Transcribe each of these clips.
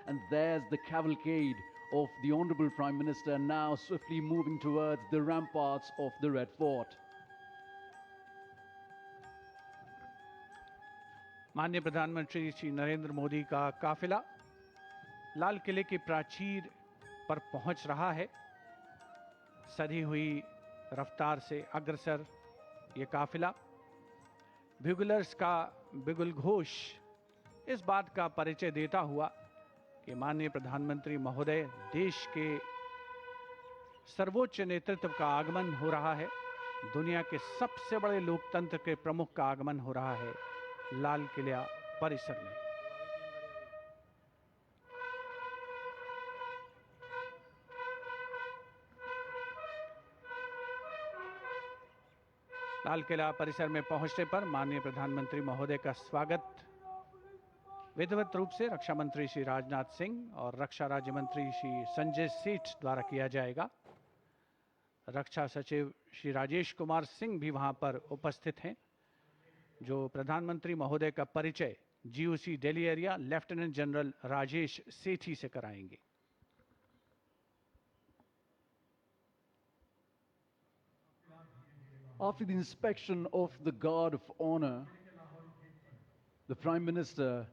And there's the cavalcade of the Honorable Prime Minister now swiftly moving towards the ramparts of the Red Fort. माननीय प्रधानमंत्री श्री नरेंद्र मोदी का काफिला लाल किले की प्राचीर पर पहुंच रहा है। सधी हुई रफ्तार से अग्रसर ये काफिला, ब्यूगलर्स का बिगुल घोष इस बात का परिचय देता हुआ कि माननीय प्रधानमंत्री महोदय देश के सर्वोच्च नेतृत्व का आगमन हो रहा है। दुनिया के सबसे बड़े लोकतंत्र के प्रमुख का आगमन हो रहा है लाल किला परिसर में। लाल किला परिसर में पहुंचने पर माननीय प्रधानमंत्री महोदय का स्वागत विधिवत रूप से रक्षा मंत्री श्री राजनाथ सिंह और रक्षा राज्य मंत्री श्री संजय सेठ द्वारा किया जाएगा। रक्षा सचिव श्री राजेश कुमार सिंह भी वहां पर उपस्थित हैं, जो प्रधानमंत्री महोदय का परिचय GOC Delhi area lieutenant general Rajesh Sethi से कराएंगे। After the inspection of the Guard of Honor, the Prime Minister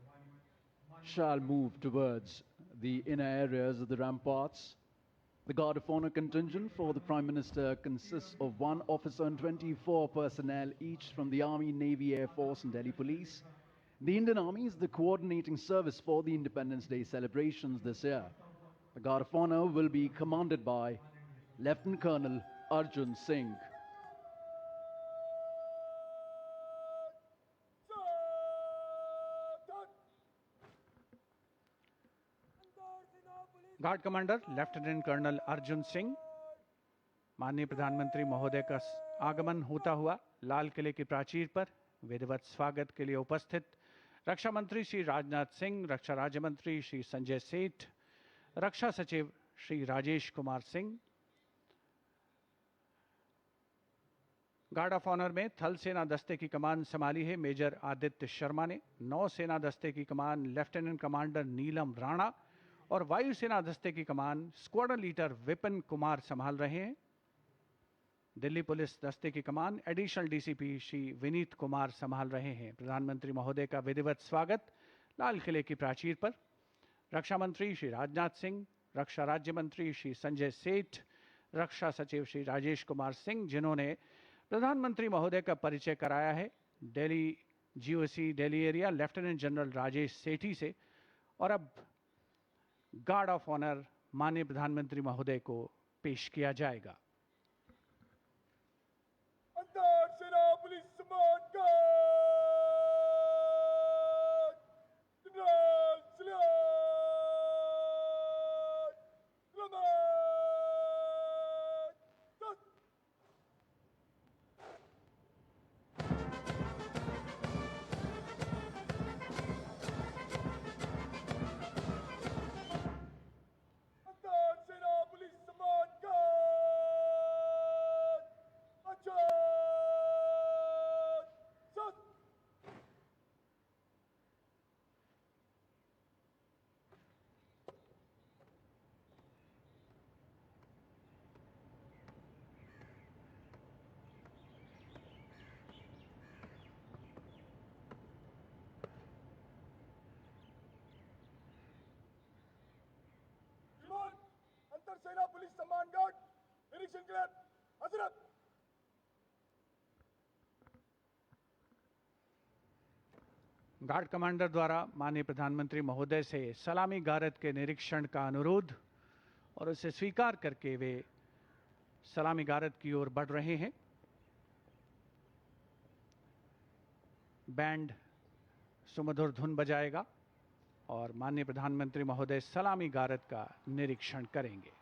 shall move towards the inner areas of the ramparts. The Guard of Honor contingent for the Prime Minister consists of 1 officer and 24 personnel, each from the Army, Navy, Air Force and Delhi Police. The Indian Army is the coordinating service for the Independence Day celebrations this year. The Guard of Honor will be commanded by Lieutenant Colonel Arjun Singh. Guard commander lieutenant colonel Arjun Singh, माननीय प्रधानमंत्री महोदय का आगमन होता हुआ लाल किले की प्राचीर पर विधिवत स्वागत के लिए उपस्थित रक्षा मंत्री श्री राजनाथ सिंह, रक्षा राज्य मंत्री श्री संजय सेठ, रक्षा सचिव Shri Rajesh Kumar Singh. Guard of honour में थल सेना दस्ते की कमान संभाली है मेजर आदित्य शर्मा ने, नौ सेना दस्ते की कमान लेफ्टिनेंट कमांडर नीलम राणा और वायुसेना दस्ते की कमान स्क्वाड्रन लीडर विपिन कुमार संभाल रहे हैं। दिल्ली पुलिस दस्ते की कमान एडिशनल डीसीपी श्री विनीत कुमार संभाल रहे हैं। प्रधानमंत्री महोदय का विधिवत स्वागत लाल किले की प्राचीर पर रक्षा मंत्री श्री राजनाथ सिंह, रक्षा राज्य मंत्री श्री संजय सेठ, रक्षा सचिव श्री राजेश कुमार सिंह, जिन्होंने प्रधानमंत्री महोदय का परिचय कराया है Delhi GOC Delhi area lieutenant general Rajesh Sethi से, और अब गार्ड ऑफ ऑनर माननीय प्रधानमंत्री महोदय को पेश किया जाएगा। अंतर सेना पुलिस सम्मान गार्ड जनरल सेना पुलिस सम्मान गार्ड निरीक्षण के लिए हजरत। गार्ड कमांडर द्वारा माननीय प्रधानमंत्री महोदय से सलामी गारद के निरीक्षण का अनुरोध और उसे स्वीकार करके वे सलामी गारद की ओर बढ़ रहे हैं। बैंड सुमधुर धुन बजाएगा और माननीय प्रधानमंत्री महोदय सलामी गारद का निरीक्षण करेंगे।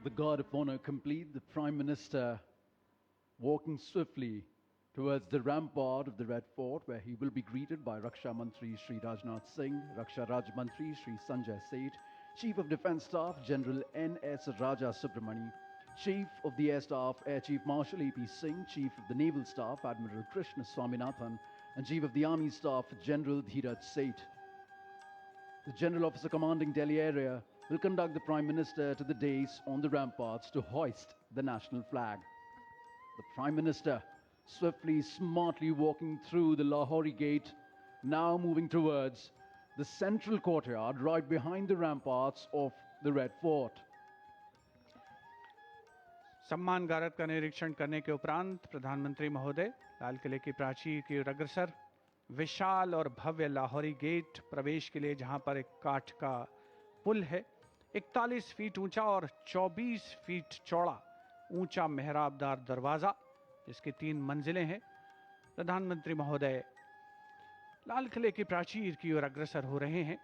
the guard of honor complete, the Prime Minister walking swiftly towards the rampart of the Red Fort, where he will be greeted by Raksha Mantri Shri Rajnath Singh, Raksha Raj Mantri Shri Sanjay Seth, Chief of Defence Staff General N.S. Raja Subramani, Chief of the Air Staff Air Chief Marshal E.P. Singh, Chief of the Naval Staff Admiral Krishna Swaminathan, and Chief of the Army Staff General Dheeraj Seth. The General Officer commanding Delhi area will conduct the Prime Minister to the dais on the ramparts to hoist the national flag. The Prime Minister swiftly, smartly walking through the Lahori Gate, now moving towards the central courtyard right behind the ramparts of the Red Fort. सम्मान गारद का निरीक्षण करने के उपरांत प्रधानमंत्री महोदय लाल किले की प्राचीर की ओर अग्रसर विशाल और भव्य लाहौरी गेट प्रवेश के लिए, जहां पर एक काठ का पुल है, 41 फीट ऊंचा और 24 फीट चौड़ा ऊंचा मेहराबदार दरवाजा, जिसकी 3 मंजिलें हैं। प्रधानमंत्री महोदय लाल किले की प्राचीर की ओर अग्रसर हो रहे हैं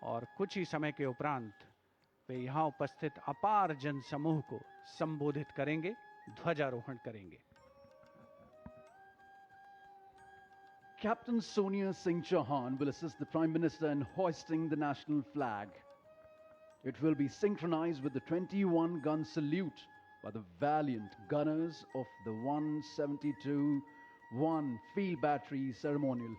और कुछ ही समय के उपरांत वे यहां उपस्थित अपार जन समूह को संबोधित करेंगे, ध्वजारोहण करेंगे। Captain Sonia Singh Chauhan will assist the Prime Minister in hoisting the national flag. It will be synchronized with the 21-gun salute by the valiant gunners of the 172-1 Field Battery Ceremonial.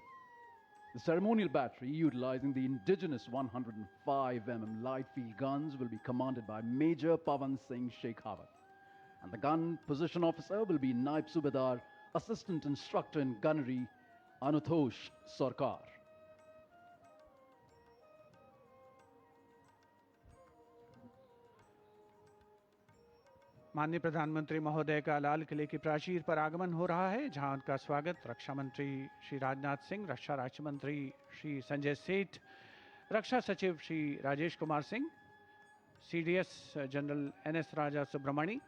The ceremonial battery, utilizing the indigenous 105mm light field guns, will be commanded by Major Pavan Singh Shekhawat. And the gun position officer will be Naib Subedar, Assistant Instructor in Gunnery, Anutosh Sarkar. माननीय प्रधानमंत्री महोदय का लाल किले की प्राचीर पर आगमन हो रहा है, जहां उनका स्वागत रक्षा मंत्री श्री राजनाथ सिंह, रक्षा राज्य मंत्री श्री संजय सेठ, रक्षा सचिव Shri Rajesh Kumar Singh, CDS general NS Raja Subramani,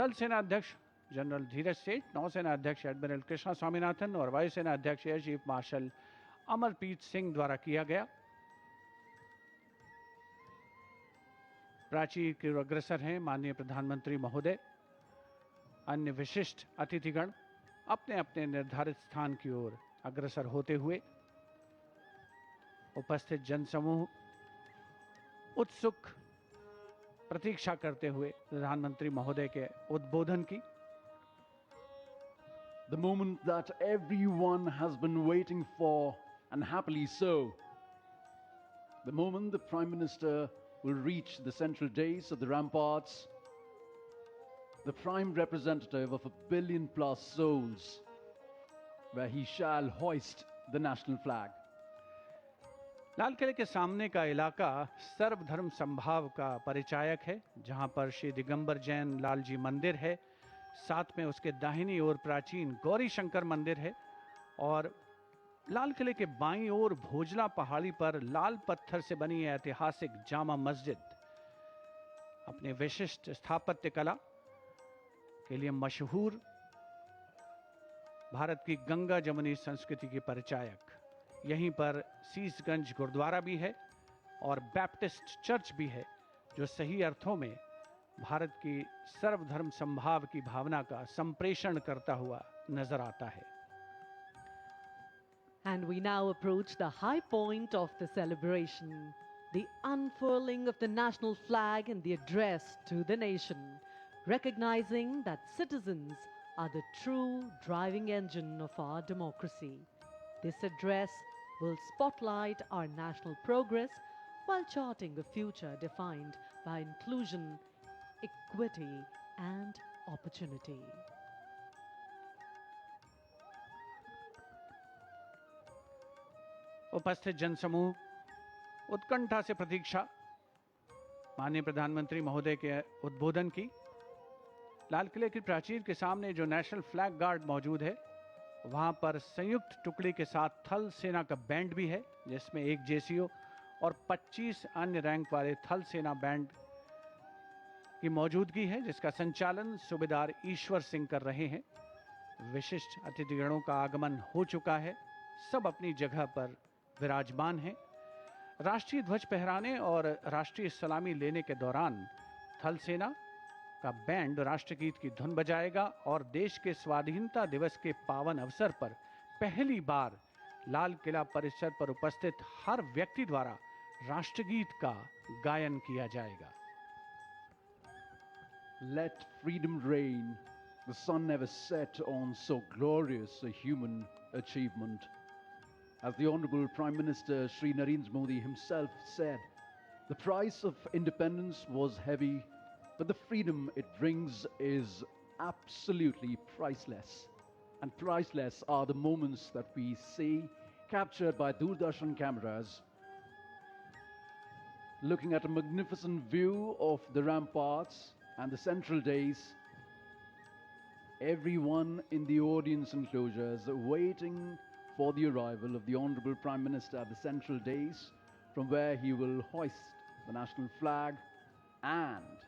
थल सेना अध्यक्ष जनरल धीरज सेठ, नौसेना अध्यक्ष एडमिरल कृष्णा स्वामीनाथन और वायुसेना अध्यक्ष air chief marshal Amarpreet Singh द्वारा किया गया। प्राचीर की ओर अग्रसर हैं माननीय प्रधानमंत्री महोदय। अन्य विशिष्ट अतिथिगण अपने अपने निर्धारित स्थान की ओर अग्रसर होते हुए, उपस्थित जनसमूह उत्सुक प्रतीक्षा करते हुए प्रधानमंत्री महोदय के उद्बोधन की। The moment that everyone has been waiting for, and happily so. The moment the Prime Minister will reach the central dais of the ramparts, the prime representative of 1 billion plus souls, where he shall hoist the national flag. लाल किले के सामने का इलाका सर्वधर्म संभाव का परिचायक है, जहां पर श्री दिगंबर जैन लाल जी मंदिर है, साथ में उसके दाहिनी ओर प्राचीन गौरी शंकर मंदिर है और लाल किले के बाईं ओर भोजला पहाड़ी पर लाल पत्थर से बनी ऐतिहासिक जामा मस्जिद अपने विशिष्ट स्थापत्य कला के लिए मशहूर भारत की गंगा जमुनी संस्कृति की परिचायक। यहीं पर सीसगंज गुरुद्वारा भी है और बैप्टिस्ट चर्च भी है, जो सही अर्थों में भारत की सर्वधर्म संभाव की भावना का संप्रेषण करता हुआ नजर आता है। And we now approach the high point of the celebration, the unfurling of the national flag and the address to the nation, recognizing that citizens are the true driving engine of our democracy. This address will spotlight our national progress while charting a future defined by inclusion, equity, and opportunity. उपस्थित जनसमूह उत्कंठा से प्रतीक्षा माननीय प्रधानमंत्री महोदय के उद्बोधन की। लाल किले की प्राचीर के सामने जो नेशनल फ्लैग गार्ड मौजूद है, वहां पर संयुक्त टुकड़ी के साथ थल सेना का बैंड भी है, जिसमें एक जेसीओ और 25 अन्य रैंक वाले थल सेना बैंड की मौजूदगी है, जिसका संचालन सूबेदार ईश्वर सिंह कर रहे हैं। विशिष्ट अतिथिगणों का आगमन हो चुका है, सब अपनी जगह पर विराजमान हैं। राष्ट्रीय ध्वज फहराने और राष्ट्रीय सलामी लेने के दौरान थल सेना का बैंड राष्ट्रगीत की धुन बजाएगा और देश के स्वाधीनता दिवस के पावन अवसर पर पहली बार लाल किला परिसर पर उपस्थित हर व्यक्ति द्वारा राष्ट्रगीत का गायन किया जाएगा। Let freedom reign. The sun never set on so glorious a human achievement. As the Honorable Prime Minister Shri Narendra Modi himself said, the price of independence was heavy, but the freedom it brings is absolutely priceless. And priceless are the moments that we see captured by Doordarshan cameras, looking at a magnificent view of the ramparts and the central days. Everyone in the audience enclosures waiting for the arrival of the Honorable Prime Minister at the central days, from where he will hoist the national flag and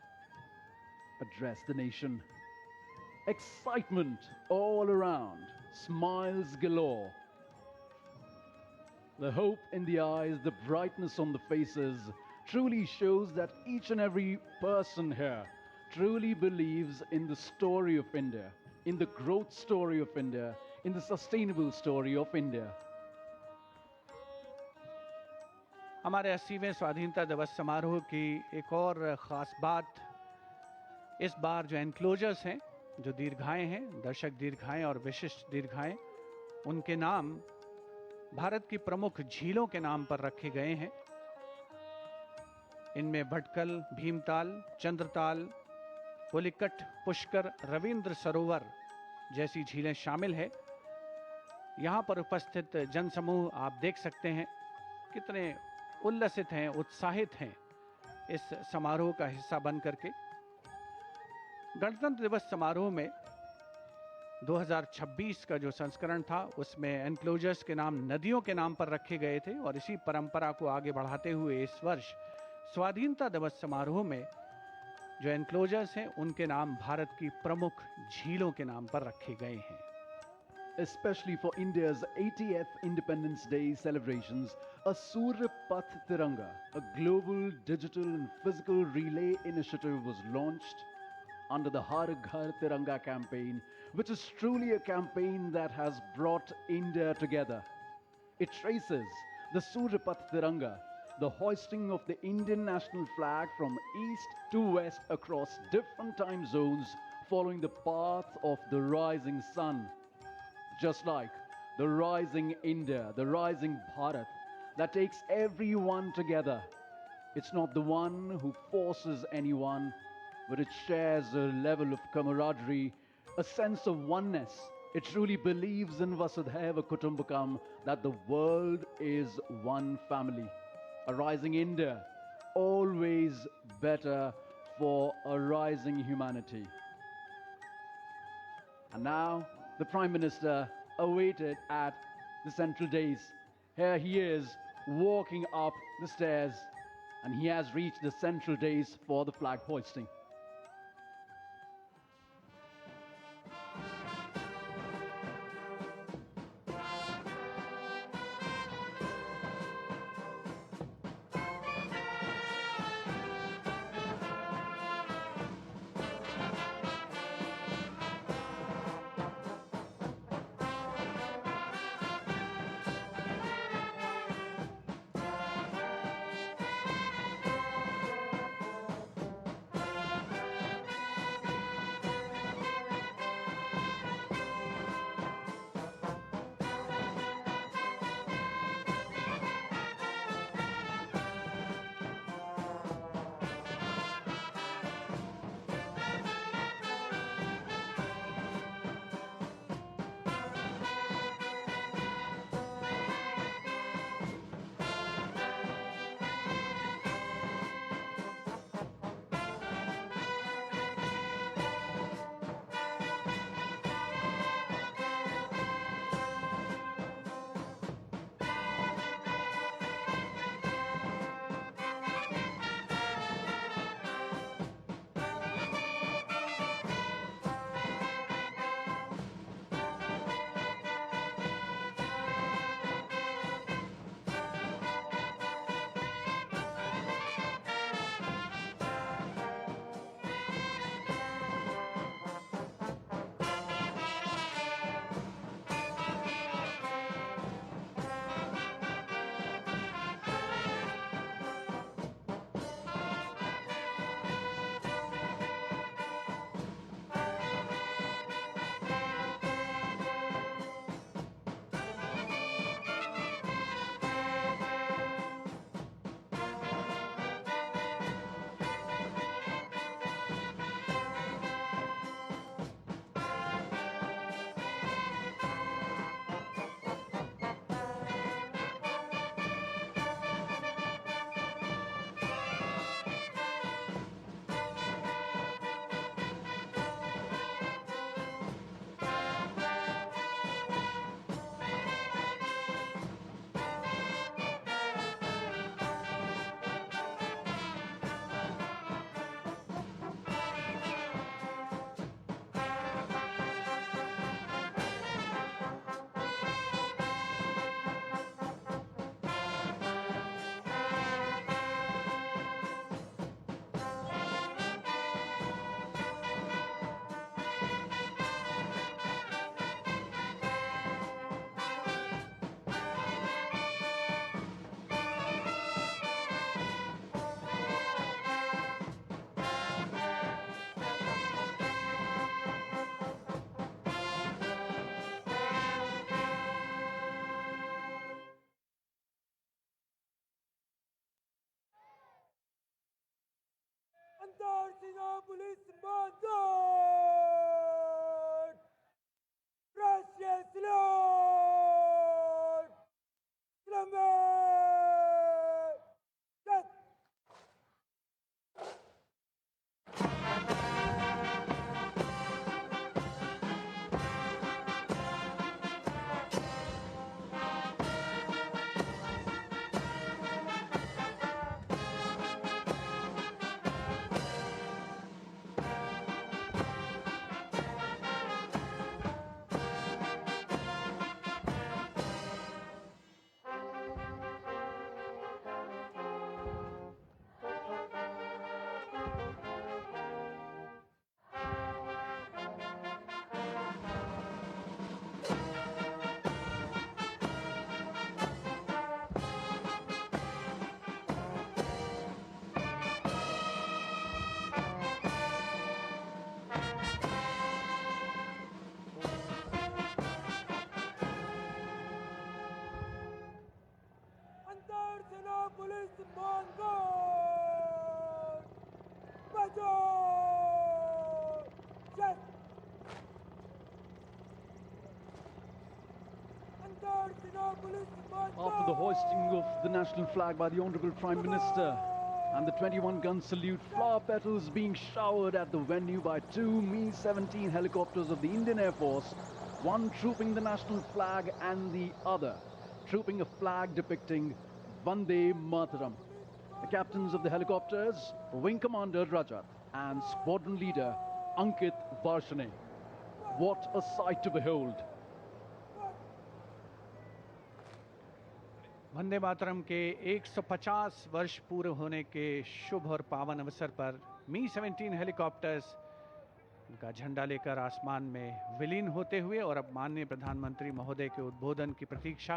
address the nation. Excitement all around, smiles galore. The hope in the eyes, the brightness on the faces truly shows that each and every person here truly believes in the story of India, in the growth story of India, in the sustainable story of India. हमारे 80वें स्वाधीनता दिवस समारोह की एक और ख़ास बात, इस बार जो एनक्लोजर्स हैं, जो दीर्घाएं हैं, दर्शक दीर्घाएं और विशिष्ट दीर्घाएं, उनके नाम भारत की प्रमुख झीलों के नाम पर रखे गए हैं। इनमें भटकल, भीमताल, चंद्रताल, पुलिकट, पुष्कर, रविंद्र सरोवर जैसी झीलें शामिल है। यहाँ पर उपस्थित जनसमूह आप देख सकते हैं कितने उल्लसित हैं, उत्साहित हैं इस समारोह का हिस्सा बन करके। गणतंत्र दिवस समारोह में 2026 का जो संस्करण था, उसमें एनक्लोजर्स के नाम नदियों के नाम पर रखे गए थे और इसी परंपरा को आगे बढ़ाते हुए इस वर्ष स्वाधीनता दिवस समारोह में जो एनक्लोजर्स हैं, उनके नाम भारत की प्रमुख झीलों के नाम पर रखे गए हैं। Especially for India's 80th Independence Day celebrations, a Surya Path Tiranga, a global digital and physical relay initiative was launched under the Har Ghar Tiranga campaign, which is truly a campaign that has brought India together. It traces the Surya Path Tiranga, the hoisting of the Indian national flag from east to west across different time zones, following the path of the rising sun. Just like the rising India, the rising Bharat, that takes everyone together. It's not the one who forces anyone, but it shares a level of camaraderie, a sense of oneness. It truly believes in Vasudhaiva Kutumbakam, that the world is one family. A rising India, always better for a rising humanity. And now, the Prime Minister awaited at the central dais. Here he is walking up the stairs, and he has reached the central dais for the flag hoisting. अंतर सीमा police Mangarh राष्ट्रीय सलाम सलाम अंतर सेना police Mangarh बचाओ जय अंतर सेना police After the hoisting of the national flag by the Honorable Prime Minister and the 21-gun salute, flower petals being showered at the venue by two Mi-17 helicopters of the Indian Air Force, one trooping the national flag and the other trooping a flag depicting Vande Mataram. The captains of the helicopters, Wing Commander Rajat and Squadron Leader Ankit Varshane. What a sight to behold! Vande Mataram के 150 वर्ष पूरे होने के शुभ और पावन अवसर पर Mi-17 helicopters उनका झंडा लेकर आसमान में विलीन होते हुए और अब माननीय प्रधानमंत्री महोदय के उद्बोधन की प्रतीक्षा।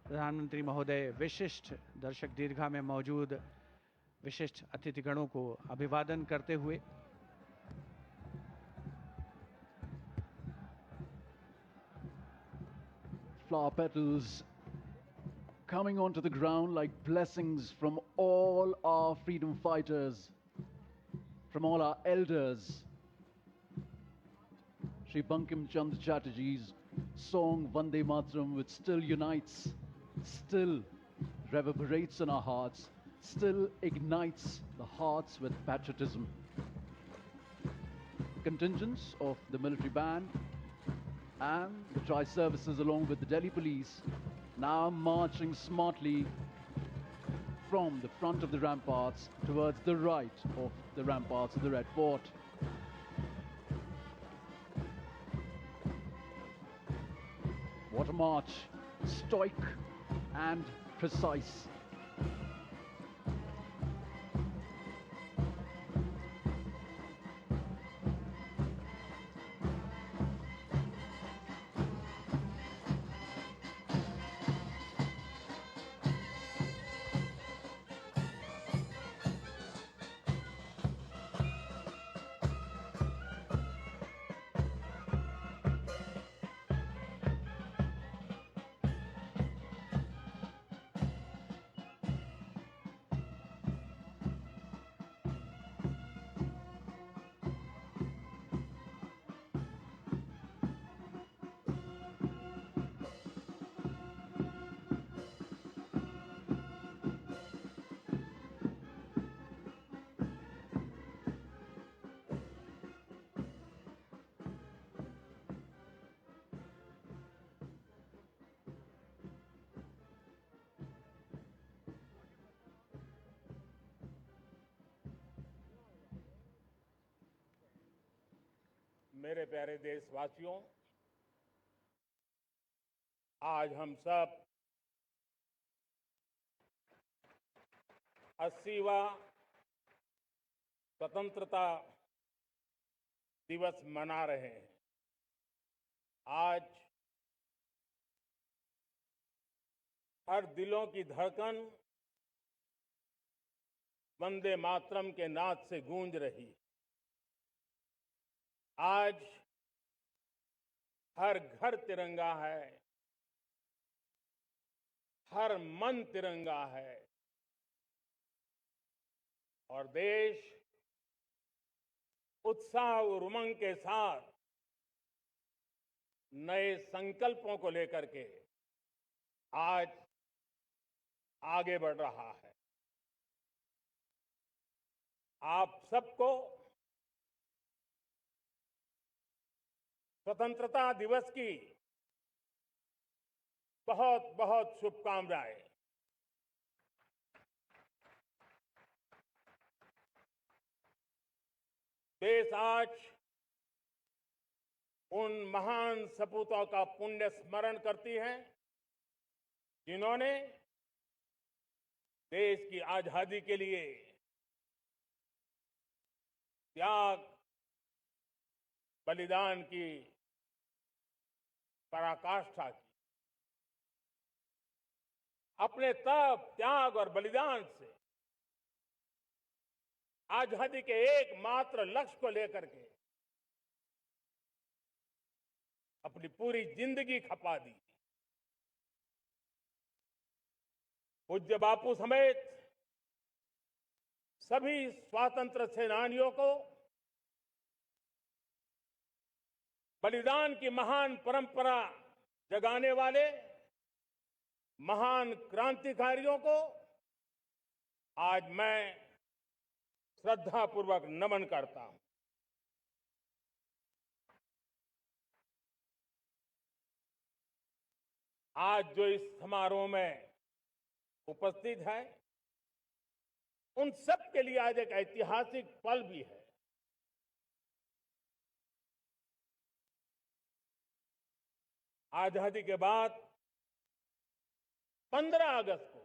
प्रधानमंत्री महोदय विशिष्ट दर्शक दीर्घा में मौजूद विशिष्ट अतिथिगणों को अभिवादन करते हुए flower petals coming onto the ground like blessings from all our freedom fighters, from all our elders. Shri Bankim Chandra Chatterjee's song Vande Mataram, which still unites, still reverberates in our hearts, still ignites the hearts with patriotism. Contingents of the military band and the tri-services along with the Delhi police now marching smartly from the front of the ramparts towards the right of the ramparts of the Red Fort. What a march, stoic and precise. मेरे प्यारे देशवासियों, आज हम सब 80वां स्वतंत्रता दिवस मना रहे हैं। आज हर दिलों की धड़कन वंदे मातरम के नाद से गूंज रही। आज हर घर तिरंगा है, हर मन तिरंगा है और देश उत्साह और उमंग के साथ नए संकल्पों को लेकर के आज आगे बढ़ रहा है। आप सबको स्वतंत्रता दिवस की बहुत बहुत शुभकामनाएं। देश आज उन महान सपूतों का पुण्य स्मरण करती है जिन्होंने देश की आजादी के लिए त्याग बलिदान की पराकाष्ठा की। अपने तप त्याग और बलिदान से आजादी के एकमात्र लक्ष्य को लेकर के अपनी पूरी जिंदगी खपा दी। पूज्य बापू समेत सभी स्वातंत्र सेनानियों को बलिदान की महान परंपरा जगाने वाले महान क्रांतिकारियों को आज मैं श्रद्धापूर्वक नमन करता हूं। आज जो इस समारोह में उपस्थित है उन सब के लिए आज एक ऐतिहासिक पल भी है। आजादी के बाद 15 अगस्त को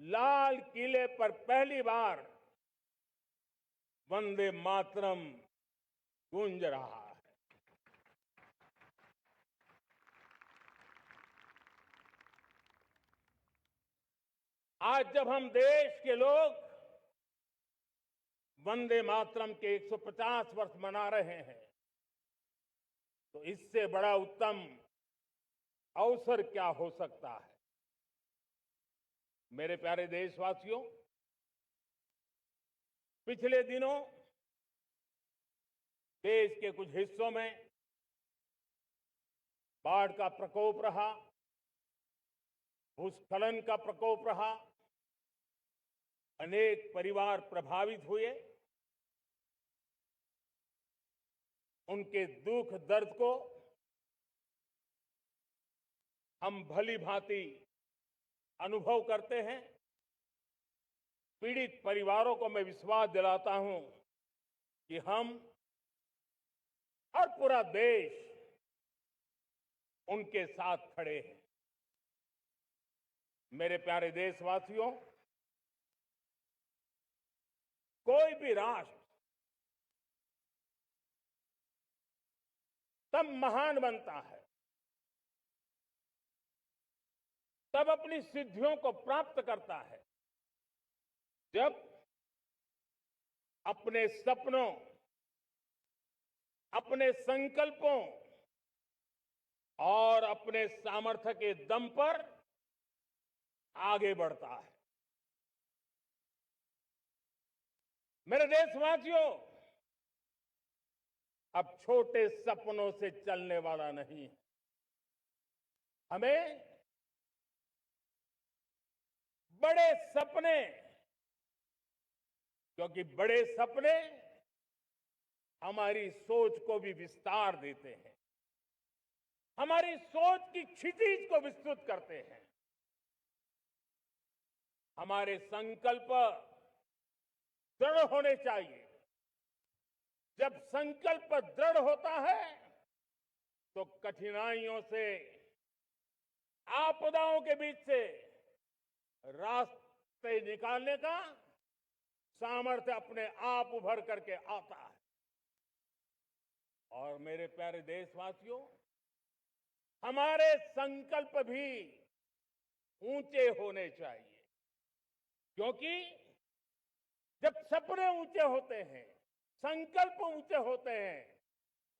लाल किले पर पहली बार वंदे मातरम गूंज रहा है। आज जब हम देश के लोग वंदे मातरम के 150 वर्ष मना रहे हैं तो इससे बड़ा उत्तम अवसर क्या हो सकता है। मेरे प्यारे देशवासियों, पिछले दिनों देश के कुछ हिस्सों में बाढ़ का प्रकोप रहा, भूस्खलन का प्रकोप रहा, अनेक परिवार प्रभावित हुए। उनके दुख दर्द को हम भली भांति अनुभव करते हैं। पीड़ित परिवारों को मैं विश्वास दिलाता हूं कि हम और पूरा देश उनके साथ खड़े हैं। मेरे प्यारे देशवासियों, कोई भी राष्ट्र तब महान बनता है, तब अपनी सिद्धियों को प्राप्त करता है जब अपने सपनों, अपने संकल्पों और अपने सामर्थ्य के दम पर आगे बढ़ता है। मेरे देशवासियों, अब छोटे सपनों से चलने वाला नहीं है। हमें बड़े सपने, क्योंकि बड़े सपने हमारी सोच को भी विस्तार देते हैं, हमारी सोच की क्षितिज को विस्तृत करते हैं। हमारे संकल्प दृढ़ होने चाहिए। जब संकल्प दृढ़ होता है तो कठिनाइयों से, आपदाओं के बीच से रास्ते निकालने का सामर्थ्य अपने आप उभर करके आता है। और मेरे प्यारे देशवासियों, हमारे संकल्प भी ऊंचे होने चाहिए, क्योंकि जब सपने ऊंचे होते हैं, संकल्प ऊंचे होते हैं,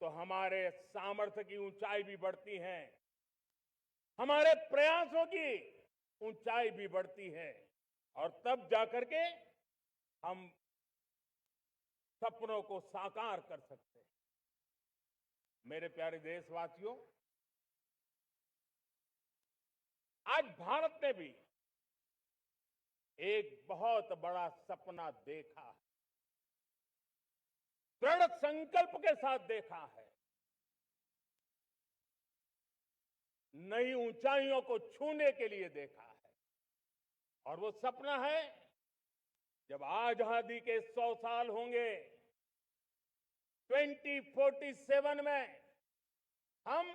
तो हमारे सामर्थ्य की ऊंचाई भी बढ़ती है, हमारे प्रयासों की ऊंचाई भी बढ़ती है, और तब जाकर के हम सपनों को साकार कर सकते हैं। मेरे प्यारे देशवासियों, आज भारत ने भी एक बहुत बड़ा सपना देखा है, दृढ़ संकल्प के साथ देखा है। नई ऊंचाइयों को छूने के लिए देखा है। और वो सपना है, जब आजादी के 100 साल होंगे, 2047 में हम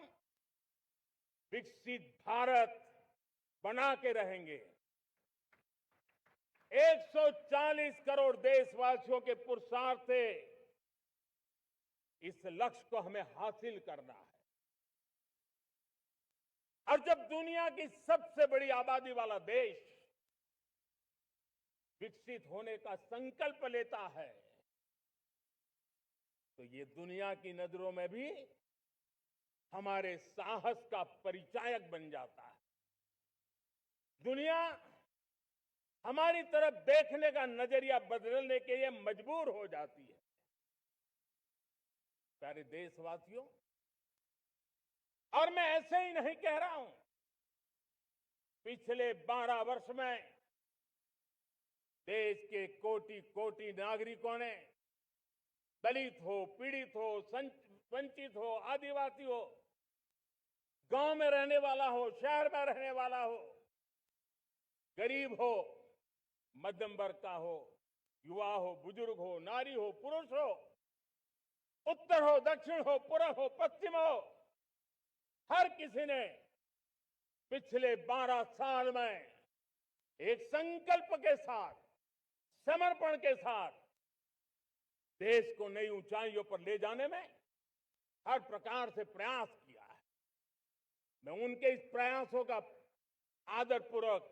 विकसित भारत बना के रहेंगे। 140 करोड़ देशवासियों के पुरुषार्थ से इस लक्ष्य को हमें हासिल करना है। और जब दुनिया की सबसे बड़ी आबादी वाला देश विकसित होने का संकल्प लेता है, तो ये दुनिया की नजरों में भी हमारे साहस का परिचायक बन जाता है। दुनिया हमारी तरफ देखने का नजरिया बदलने के लिए मजबूर हो जाती है। प्यारे देशवासियों, और मैं ऐसे ही नहीं कह रहा हूं। पिछले 12 वर्ष में देश के कोटि कोटि नागरिकों ने, दलित हो, पीड़ित हो, वंचित हो, आदिवासी हो, गांव में रहने वाला हो, शहर में रहने वाला हो, गरीब हो, मध्यम वर्ग का हो, युवा हो, बुजुर्ग हो, नारी हो, पुरुष हो, उत्तर हो, दक्षिण हो, पूर्व हो, पश्चिम हो, हर किसी ने पिछले 12 साल में एक संकल्प के साथ, समर्पण के साथ देश को नई ऊंचाइयों पर ले जाने में हर प्रकार से प्रयास किया है। मैं उनके इस प्रयासों का आदरपूर्वक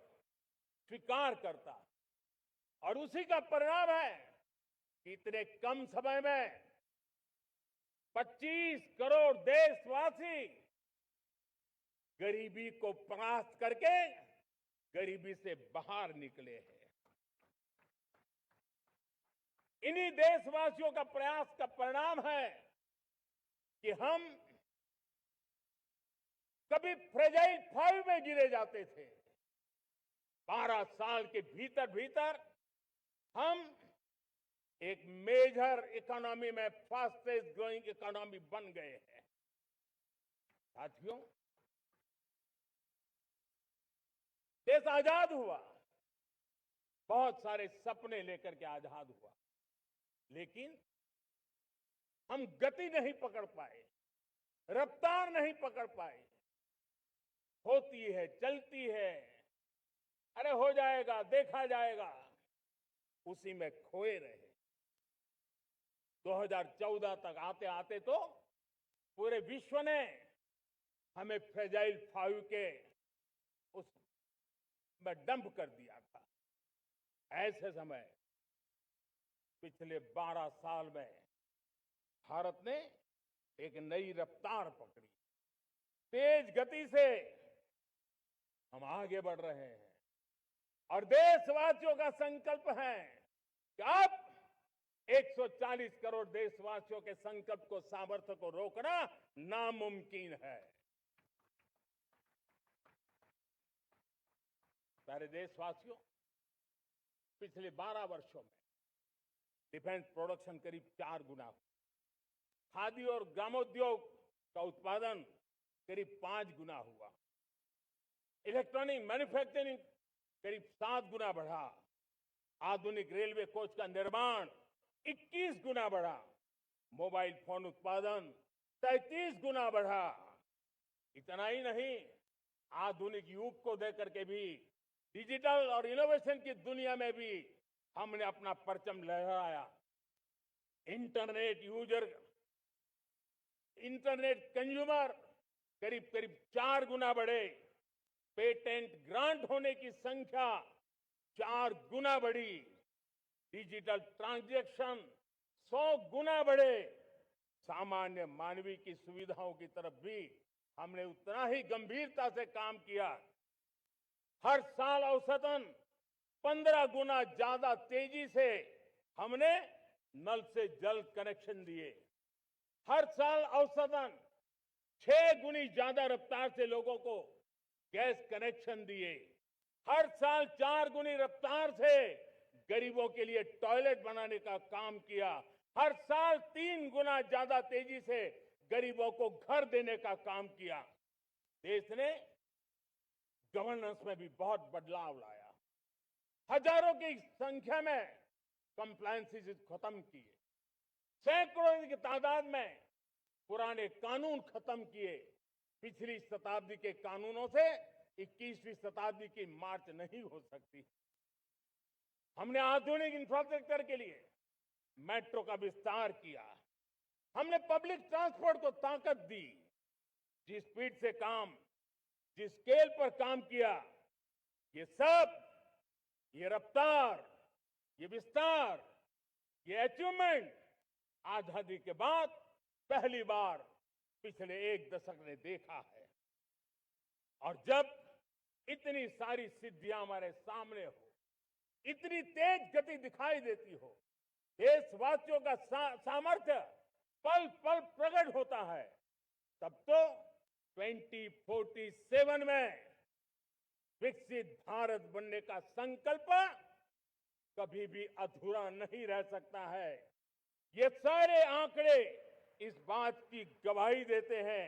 स्वीकार करता, और उसी का परिणाम है कि इतने कम समय में 25 करोड़ देशवासी गरीबी को परास्त करके गरीबी से बाहर निकले हैं। इन्हीं देशवासियों का प्रयास का परिणाम है कि हम कभी फ्रेजाइल 5 में गिरे जाते थे। 12 साल के भीतर भीतर हम एक मेजर इकोनॉमी में फास्टेस्ट ग्रोइंग इकोनॉमी बन गए हैं। साथियों, देश आजाद हुआ, बहुत सारे सपने लेकर के आजाद हुआ, लेकिन हम गति नहीं पकड़ पाए, रफ्तार नहीं पकड़ पाए। होती है, चलती है, अरे हो जाएगा, देखा जाएगा, उसी में खोए रहे। 2014 तक आते आते तो पूरे विश्व ने हमें फ्रेजाइल 5 के उस में डंप कर दिया था। ऐसे समय पिछले 12 साल में भारत ने एक नई रफ्तार पकड़ी। तेज गति से हम आगे बढ़ रहे हैं, और देशवासियों का संकल्प है कि अब 140 करोड़ देशवासियों के संकल्प को, सामर्थ्य को रोकना नामुमकिन है। प्यारे देशवासियों, पिछले 12 वर्षों में डिफेंस प्रोडक्शन करीब 4 गुना हुआ। खादी और ग्रामोद्योग का उत्पादन करीब 5 गुना हुआ। इलेक्ट्रॉनिक मैन्युफैक्चरिंग करीब 7 गुना बढ़ा। आधुनिक रेलवे कोच का निर्माण 21 गुना बढ़ा। मोबाइल फोन उत्पादन 33 गुना बढ़ा। इतना ही नहीं, आधुनिक युग को देकर के भी डिजिटल और इनोवेशन की दुनिया में भी हमने अपना परचम लहराया। इंटरनेट यूजर, इंटरनेट कंज्यूमर करीब करीब 4 गुना बढ़े। पेटेंट ग्रांट होने की संख्या 4 गुना बढ़ी। डिजिटल ट्रांजैक्शन 100 गुना बढ़े। सामान्य मानवीय की सुविधाओं की तरफ भी हमने उतना ही गंभीरता से काम किया। हर साल औसतन 15 गुना ज्यादा तेजी से हमने नल से जल कनेक्शन दिए। हर साल औसतन 6 गुनी ज्यादा रफ्तार से लोगों को गैस कनेक्शन दिए। हर साल 4 गुनी रफ्तार से गरीबों के लिए टॉयलेट बनाने का काम किया। हर साल 3 गुना ज्यादा तेजी से गरीबों को घर देने का काम किया। देश ने गवर्नेंस में भी बहुत बदलाव लाया। हजारों की संख्या में कंप्लायंसेस खत्म किए। सैकड़ों की तादाद में पुराने कानून खत्म किए। पिछली शताब्दी के कानूनों से 21वीं शताब्दी की मार्च नहीं हो सकती। हमने आधुनिक इंफ्रास्ट्रक्चर के लिए मेट्रो का विस्तार किया। हमने पब्लिक ट्रांसपोर्ट को ताकत दी। जिस स्पीड से काम, जिस स्केल पर काम किया, ये सब, ये रफ्तार, ये विस्तार, ये अचीवमेंट आजादी के बाद पहली बार पिछले 1 दशक ने देखा है। और जब इतनी सारी सिद्धियां हमारे सामने हो, इतनी तेज गति दिखाई देती हो, देशवासियों का सामर्थ्य पल पल प्रकट होता है, तब तो 2047 में विकसित भारत बनने का संकल्प कभी भी अधूरा नहीं रह सकता है। ये सारे आंकड़े इस बात की गवाही देते हैं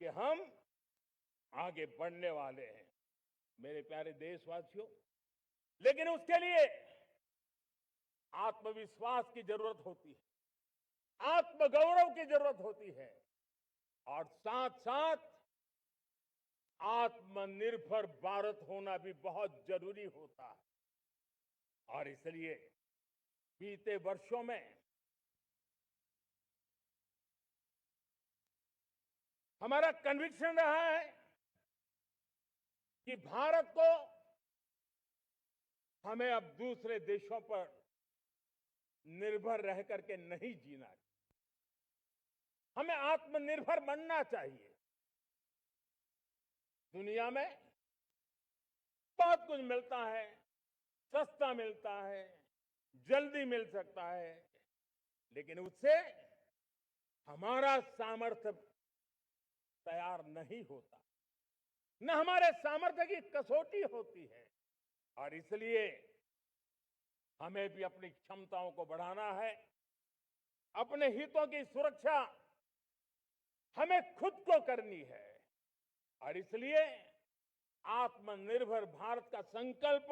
कि हम आगे बढ़ने वाले हैं। मेरे प्यारे देशवासियों, लेकिन उसके लिए आत्मविश्वास की जरूरत होती है, आत्मगौरव की जरूरत होती है, और साथ साथ आत्मनिर्भर भारत होना भी बहुत जरूरी होता है। और इसलिए बीते वर्षों में हमारा कन्विक्शन रहा है कि भारत को हमें अब दूसरे देशों पर निर्भर रह करके नहीं जीना चाहिए। हमें आत्मनिर्भर बनना चाहिए। दुनिया में बहुत कुछ मिलता है, सस्ता मिलता है, जल्दी मिल सकता है, लेकिन उससे हमारा सामर्थ्य तैयार नहीं होता, न हमारे सामर्थ्य की कसौटी होती है। और इसलिए हमें भी अपनी क्षमताओं को बढ़ाना है। अपने हितों की सुरक्षा हमें खुद को करनी है। और इसलिए आत्मनिर्भर भारत का संकल्प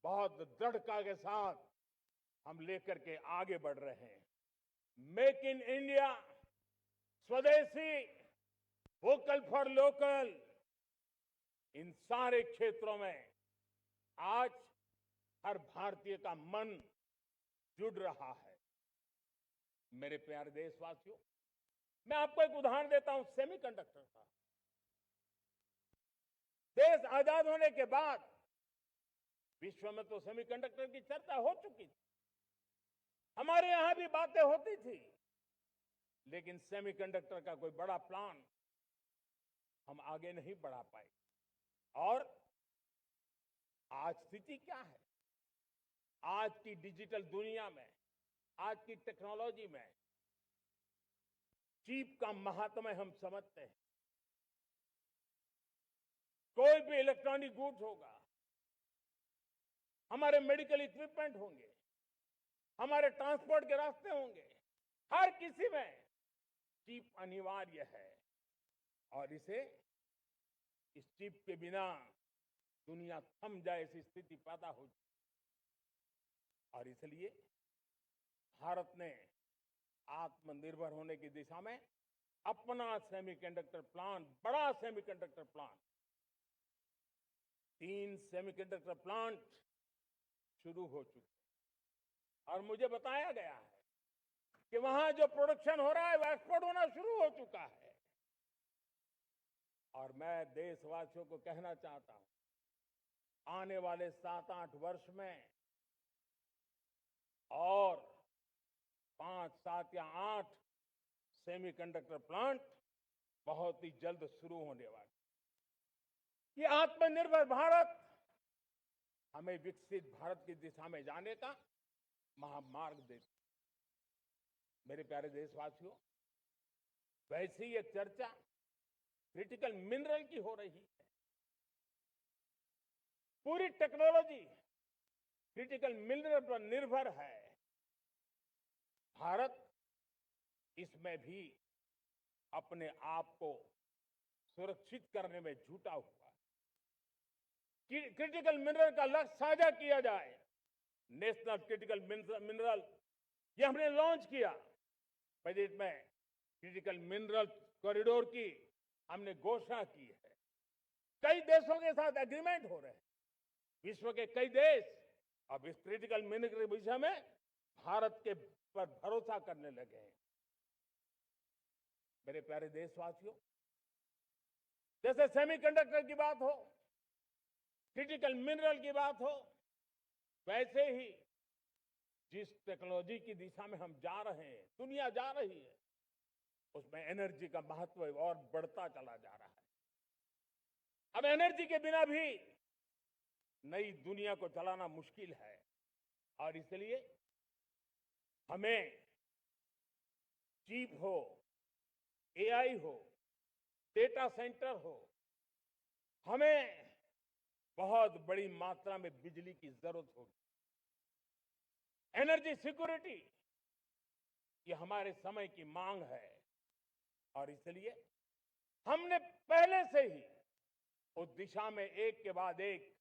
बहुत दृढ़ता के साथ हम लेकर के आगे बढ़ रहे हैं। मेक इन इंडिया, स्वदेशी, वोकल फॉर लोकल, इन सारे क्षेत्रों में आज हर भारतीय का मन जुड़ रहा है। मेरे प्यारे देशवासियों, मैं आपको एक उदाहरण देता हूं सेमीकंडक्टर का। देश आजाद होने के बाद विश्व में तो सेमीकंडक्टर की चर्चा हो चुकी थी, हमारे यहां भी बातें होती थी, लेकिन सेमीकंडक्टर का कोई बड़ा प्लान हम आगे नहीं बढ़ा पाए। और आज स्थिति क्या है? आज की डिजिटल दुनिया में, आज की टेक्नोलॉजी में चिप का महात्म्य हम समझते हैं। कोई भी इलेक्ट्रॉनिक गुड्स होगा, हमारे मेडिकल इक्विपमेंट होंगे, हमारे ट्रांसपोर्ट के रास्ते होंगे, हर किसी में चिप अनिवार्य है। और इस चिप के बिना दुनिया थम जाए ऐसी स्थिति पैदा हो जाए। और इसलिए भारत ने आत्मनिर्भर होने की दिशा में अपना सेमीकंडक्टर प्लान, बड़ा सेमीकंडक्टर प्लान, 3 सेमीकंडक्टर प्लांट शुरू हो चुके हैं। और मुझे बताया गया है कि वहां जो प्रोडक्शन हो रहा है वो एक्सपोर्ट होना शुरू हो चुका है। और मैं देशवासियों को कहना चाहता हूं, आने वाले 7-8 वर्ष में और 5, 7 या 8 सेमीकंडक्टर प्लांट बहुत ही जल्द शुरू होने वाले। ये आत्मनिर्भर भारत हमें विकसित भारत की दिशा में जाने का महामार्ग देती है। मेरे प्यारे देशवासियों, वैसे ही एक चर्चा क्रिटिकल मिनरल की हो रही है। पूरी टेक्नोलॉजी क्रिटिकल मिनरल पर निर्भर है। भारत इसमें भी अपने आप को सुरक्षित करने में जुटा हुआ है। क्रिटिकल मिनरल का लक्ष्य साझा किया जाए। नेशनल क्रिटिकल मिनरल ये हमने लॉन्च किया। बजट में क्रिटिकल मिनरल कॉरिडोर की हमने घोषणा की है। कई देशों के साथ एग्रीमेंट हो रहे हैं। विश्व के कई देश अब इस क्रिटिकल मिनरल के विषय में भारत के पर भरोसा करने लगे हैं। मेरे प्यारे देशवासियों, जैसे सेमीकंडक्टर की बात हो, क्रिटिकल मिनरल की बात हो, वैसे ही जिस टेक्नोलॉजी की दिशा में हम जा रहे हैं, दुनिया जा रही है, उसमें एनर्जी का महत्व और बढ़ता चला जा रहा है। अब एनर्जी के बिना भी नई दुनिया को चलाना मुश्किल है और इसलिए हमें चिप हो, एआई हो, डेटा सेंटर हो, हमें बहुत बड़ी मात्रा में बिजली की जरूरत होगी। एनर्जी सिक्योरिटी ये हमारे समय की मांग है और इसलिए हमने पहले से ही उस दिशा में एक के बाद एक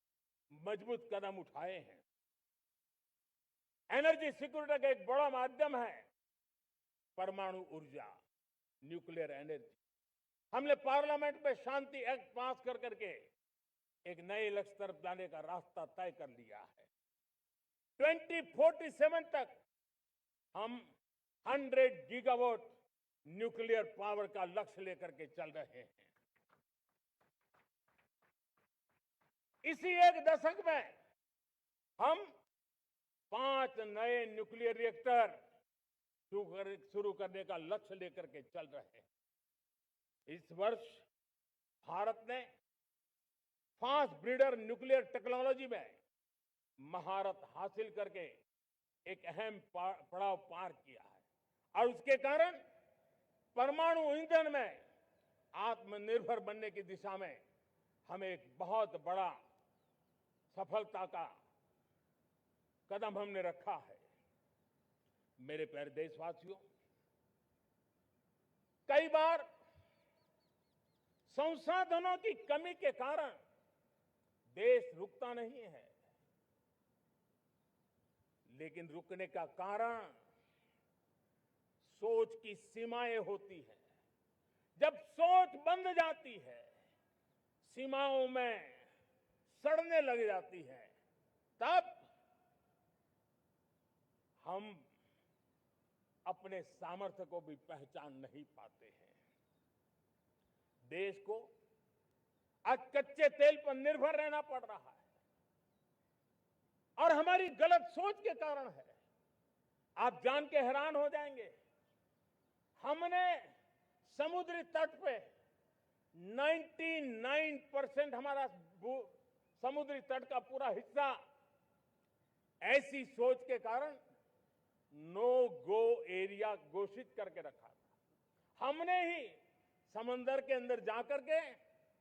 मजबूत कदम उठाए हैं। एनर्जी सिक्योरिटी का एक बड़ा माध्यम है परमाणु ऊर्जा, न्यूक्लियर एनर्जी। हमने पार्लियामेंट में शांति एक्ट पास कर करके एक नए लक्ष्य तरफ जाने का रास्ता तय कर लिया है। 2047 तक हम 100 गीगावाट न्यूक्लियर पावर का लक्ष्य लेकर के चल रहे हैं। इसी एक दशक में हम 5 नए न्यूक्लियर रिएक्टर शुरू करने का लक्ष्य लेकर के चल रहे हैं। इस वर्ष भारत ने फास्ट ब्रीडर न्यूक्लियर टेक्नोलॉजी में महारत हासिल करके एक अहम पड़ाव पार किया है और उसके कारण परमाणु ईंधन में आत्मनिर्भर बनने की दिशा में हमें एक बहुत बड़ा सफलता का कदम हमने रखा है। मेरे प्यारे देशवासियों, कई बार संसाधनों की कमी के कारण देश रुकता नहीं है, लेकिन रुकने का कारण सोच की सीमाएं होती हैं। जब सोच बंद जाती है, सीमाओं में सड़ने लग जाती है, तब हम अपने सामर्थ्य को भी पहचान नहीं पाते हैं। देश को आज कच्चे तेल पर निर्भर रहना पड़ रहा है और हमारी गलत सोच के कारण है। आप जान के हैरान हो जाएंगे, हमने समुद्री तट पे 99% हमारा समुद्री तट का पूरा हिस्सा ऐसी सोच के कारण नो गो एरिया घोषित करके रखा था। हमने ही समंदर के अंदर जाकर के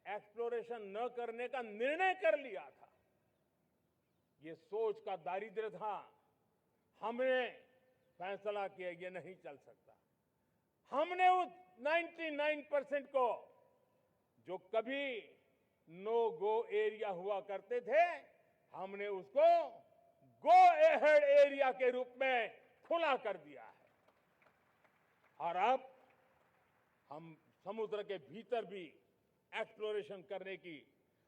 एक्सप्लोरेशन न करने का निर्णय कर लिया था। ये सोच का दारिद्र्य था। हमने फैसला किया ये नहीं चल सकता। हमने उस 99% को जो कभी नो गो एरिया हुआ करते थे, हमने उसको गो एहेड एरिया के रूप में खुला कर दिया है और अब हम समुद्र के भीतर भी एक्सप्लोरेशन करने की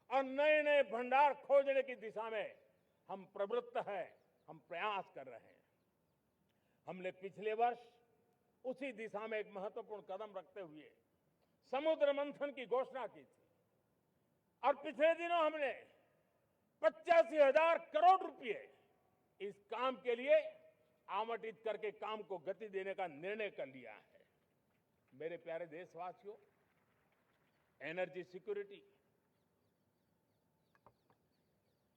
और नए नए भंडार खोजने की दिशा में हम प्रवृत्त हैं, हम प्रयास कर रहे हैं। हमने पिछले वर्ष उसी दिशा में एक महत्वपूर्ण कदम रखते हुए समुद्र मंथन की घोषणा की थी और पिछले दिनों हमने 85,000 करोड़ रुपए इस काम के लिए आवंटित करके काम को गति देने का निर्णय कर लिया है। मेरे प्यारे देशवासियों, एनर्जी सिक्योरिटी,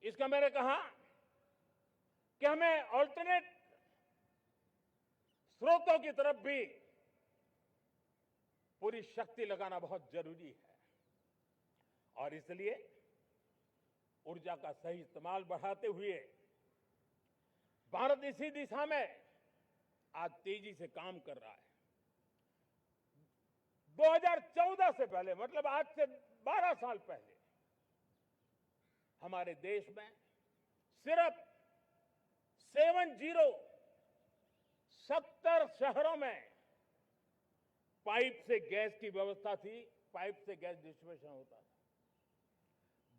इसका मैंने कहा कि हमें ऑल्टरनेट स्रोतों की तरफ भी पूरी शक्ति लगाना बहुत जरूरी है और इसलिए ऊर्जा का सही इस्तेमाल बढ़ाते हुए भारत इसी दिशा में आज तेजी से काम कर रहा है। 2014 से पहले मतलब आज से 12 साल पहले हमारे देश में सिर्फ 70 शहरों में पाइप से गैस की व्यवस्था थी, पाइप से गैस डिस्ट्रीब्यूशन होता था।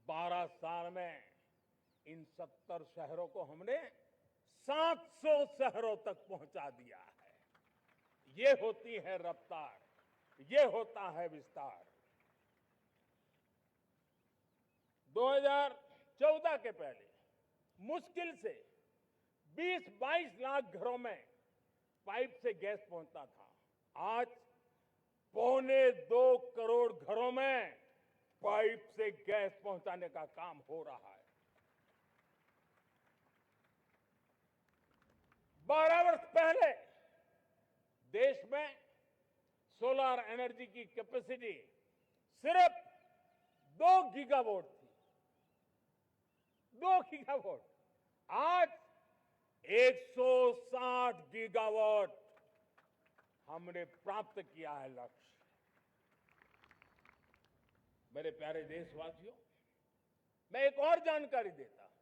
12 साल में इन 70 शहरों को हमने 700 शहरों तक पहुंचा दिया है। ये होती है रफ्तार, ये होता है विस्तार। 2014 के पहले मुश्किल से 20-22 लाख घरों में पाइप से गैस पहुंचता था। आज 1.25 करोड़ घरों में पाइप से गैस पहुंचाने का काम हो रहा है। 12 वर्ष पहले देश में सोलर एनर्जी की कैपेसिटी सिर्फ 2 गीगावाट थी। 2 गीगावाट, आज 160 गीगावाट हमने प्राप्त किया है लक्ष्य। मेरे प्यारे देशवासियों, मैं एक और जानकारी देता हूं।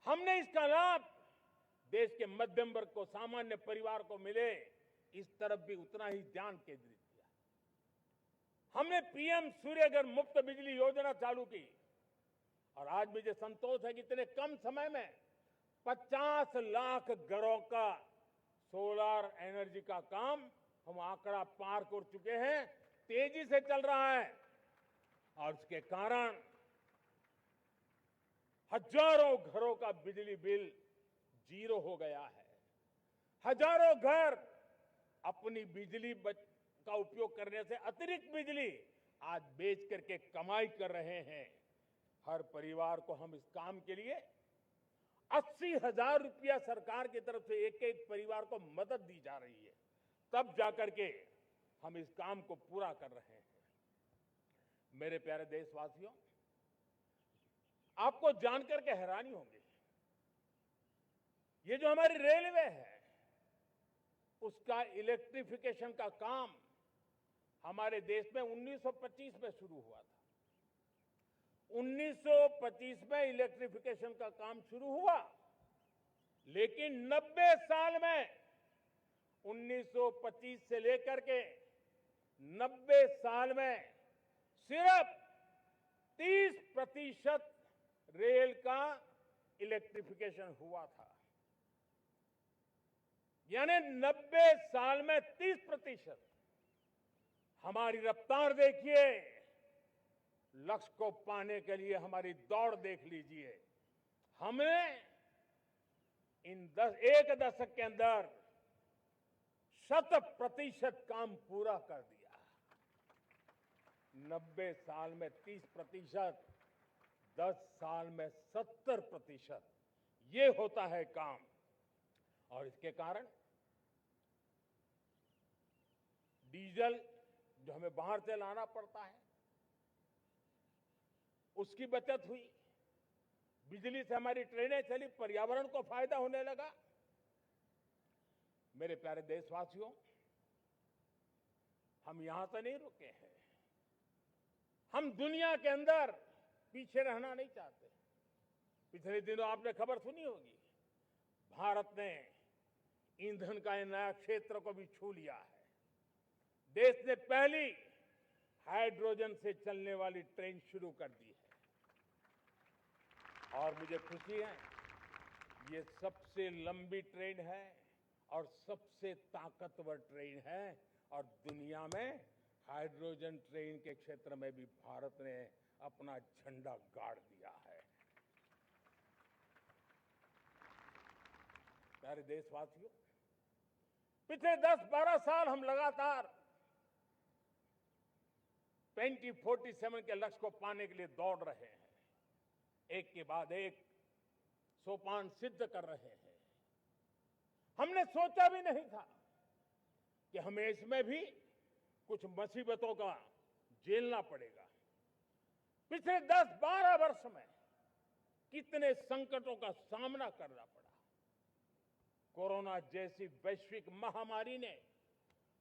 हमने इसका लाभ देश के मध्यम वर्ग को, सामान्य परिवार को मिले, इस तरफ भी उतना ही ध्यान केंद्रित किया। हमने पीएम सूर्यघर मुफ्त बिजली योजना चालू की और आज मुझे संतोष है कि इतने कम समय में 50 लाख घरों का सोलर एनर्जी का काम हम आंकड़ा पार कर चुके हैं। तेजी से चल रहा है और इसके कारण हजारों घरों का बिजली बिल 0 हो गया है। हजारों घर अपनी बिजली का उपयोग करने से अतिरिक्त बिजली आज बेच करके कमाई कर रहे हैं। हर परिवार को हम इस काम के लिए 80,000 रुपया सरकार की तरफ से एक एक परिवार को मदद दी जा रही है, तब जाकर के हम इस काम को पूरा कर रहे हैं। मेरे प्यारे देशवासियों, आपको जानकर के हैरानी होगी, ये जो हमारी रेलवे है उसका इलेक्ट्रिफिकेशन का काम हमारे देश में 1925 में शुरू हुआ था। 1925 में इलेक्ट्रिफिकेशन का काम शुरू हुआ, लेकिन 90 साल में 1925 से लेकर के 90 साल में सिर्फ 30% रेल का इलेक्ट्रिफिकेशन हुआ था। यानी 90 साल में 30%। हमारी रफ्तार देखिए, लक्ष्य को पाने के लिए हमारी दौड़ देख लीजिए। हमने एक दशक के अंदर 100% काम पूरा कर दिया। 90 साल में 30%, 10 साल में 70%, ये होता है काम। और इसके कारण डीजल जो हमें बाहर से लाना पड़ता है उसकी बचत हुई, बिजली से हमारी ट्रेनें चली, पर्यावरण को फायदा होने लगा। मेरे प्यारे देशवासियों, हम यहां से नहीं रुके हैं, हम दुनिया के अंदर पीछे रहना नहीं चाहते। पिछले दिनों आपने खबर सुनी होगी, भारत ने ईंधन का नया क्षेत्र को भी छू लिया है। देश ने पहली हाइड्रोजन से चलने वाली ट्रेन शुरू कर दी है और मुझे खुशी है, ये सबसे लंबी ट्रेन है और सबसे ताकतवर ट्रेन है और दुनिया में हाइड्रोजन ट्रेन के क्षेत्र में भी भारत ने अपना झंडा गाड़ दिया है। प्यारे देशवासियों, पिछले 10-12 साल हम लगातार 2047 के लक्ष्य को पाने के लिए दौड़ रहे हैं, एक के बाद एक सोपान सिद्ध कर रहे हैं। हमने सोचा भी नहीं था कि हमें इसमें भी कुछ मुसीबतों का झेलना पड़ेगा। पिछले 10-12 वर्ष में कितने संकटों का सामना करना पड़ा। कोरोना जैसी वैश्विक महामारी ने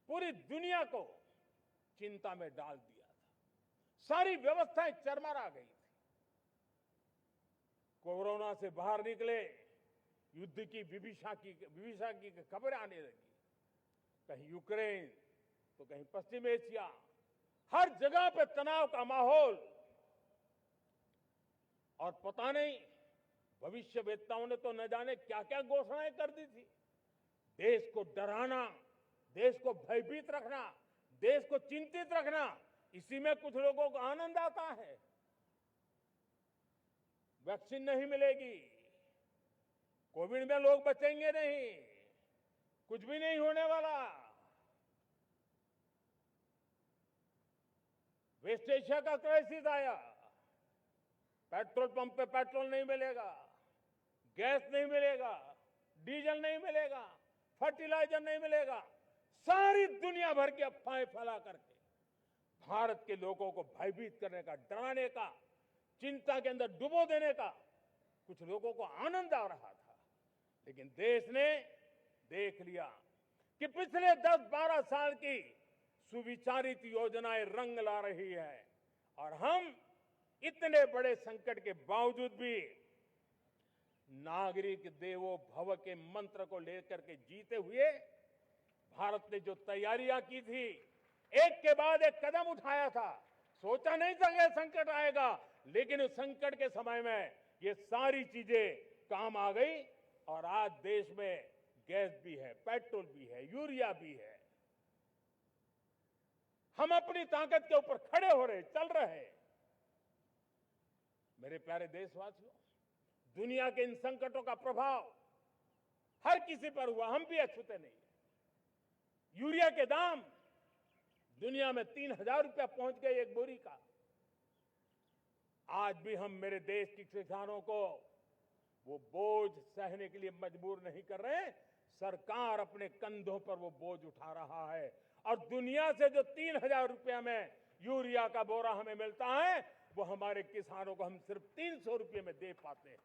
पूरी दुनिया को चिंता में डाल दिया था। सारी व्यवस्थाएं चरमरा गई थी। कोरोना से बाहर निकले, युद्ध की विभीषा की खबरें आने लगी। कहीं यूक्रेन तो कहीं पश्चिम एशिया, हर जगह पे तनाव का माहौल। और पता नहीं भविष्यवेत्ताओं ने तो न जाने क्या क्या घोषणाएं कर दी थी। देश को डराना, देश को भयभीत रखना, देश को चिंतित रखना, इसी में कुछ लोगों को आनंद आता है। वैक्सीन नहीं मिलेगी, कोविड में लोग बचेंगे नहीं, कुछ भी नहीं होने वाला। वेस्ट एशिया का क्राइसिस आया, पेट्रोल पंप पे पेट्रोल नहीं मिलेगा, गैस नहीं मिलेगा, डीजल नहीं मिलेगा, फर्टिलाइजर नहीं मिलेगा। सारी दुनिया भर की अफवाहें फैला करके भारत के लोगों को भयभीत करने का, डराने का, चिंता के अंदर डुबो देने का कुछ लोगों को आनंद आ रहा था। लेकिन देश ने देख लिया कि पिछले 10-12 साल की सुविचारित योजनाएं रंग ला रही है और हम इतने बड़े संकट के बावजूद भी नागरिक देवो भव के मंत्र को लेकर के जीते हुए भारत ने जो तैयारियां की थी, एक के बाद एक कदम उठाया था। सोचा नहीं था कि संकट आएगा, लेकिन उस संकट के समय में ये सारी चीजें काम आ गई और आज देश में गैस भी है, पेट्रोल भी है, यूरिया भी है। हम अपनी ताकत के ऊपर खड़े हो रहे, चल रहे। मेरे प्यारे देशवासियों, दुनिया के इन संकटों का प्रभाव हर किसी पर हुआ, हम भी अछूते नहीं। यूरिया के दाम दुनिया में 3,000 रुपया पहुंच गए एक बोरी का। आज भी हम मेरे देश के किसानों को वो बोझ सहने के लिए मजबूर नहीं कर रहे। सरकार अपने कंधों पर वो बोझ उठा रहा है और दुनिया से जो 3,000 रुपया में यूरिया का बोरा हमें मिलता है, वो हमारे किसानों को हम सिर्फ 300 रुपये में दे पाते हैं।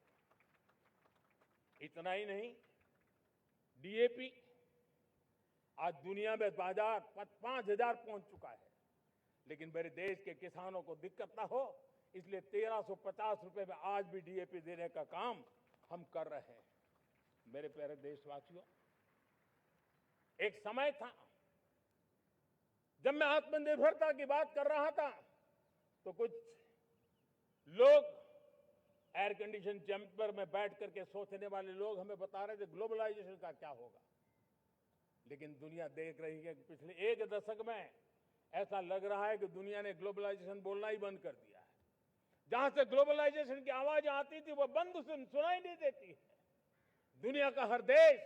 इतना ही नहीं, डीएपी आज दुनिया में बाजार 5,000 पहुंच चुका है। लेकिन मेरे देश के किसानों को दिक्कत ना हो, इसलिए 1,350 रुपये में आज भी डीएपी देने का काम हम कर रहे हैं। मेरे प्यारे देशवासियों, एक समय था जब मैं आत्मनिर्भरता की बात कर रहा था तो कुछ लोग एयर कंडीशन चैम्बर में बैठ करके सोचने वाले लोग हमें बता रहे थे ग्लोबलाइजेशन का क्या होगा। लेकिन दुनिया देख रही है कि पिछले एक दशक में ऐसा लग रहा है कि दुनिया ने ग्लोबलाइजेशन बोलना ही बंद कर दिया है। जहां से ग्लोबलाइजेशन की आवाज आती थी वो बंद सुनाई नहीं देती है। दुनिया का हर देश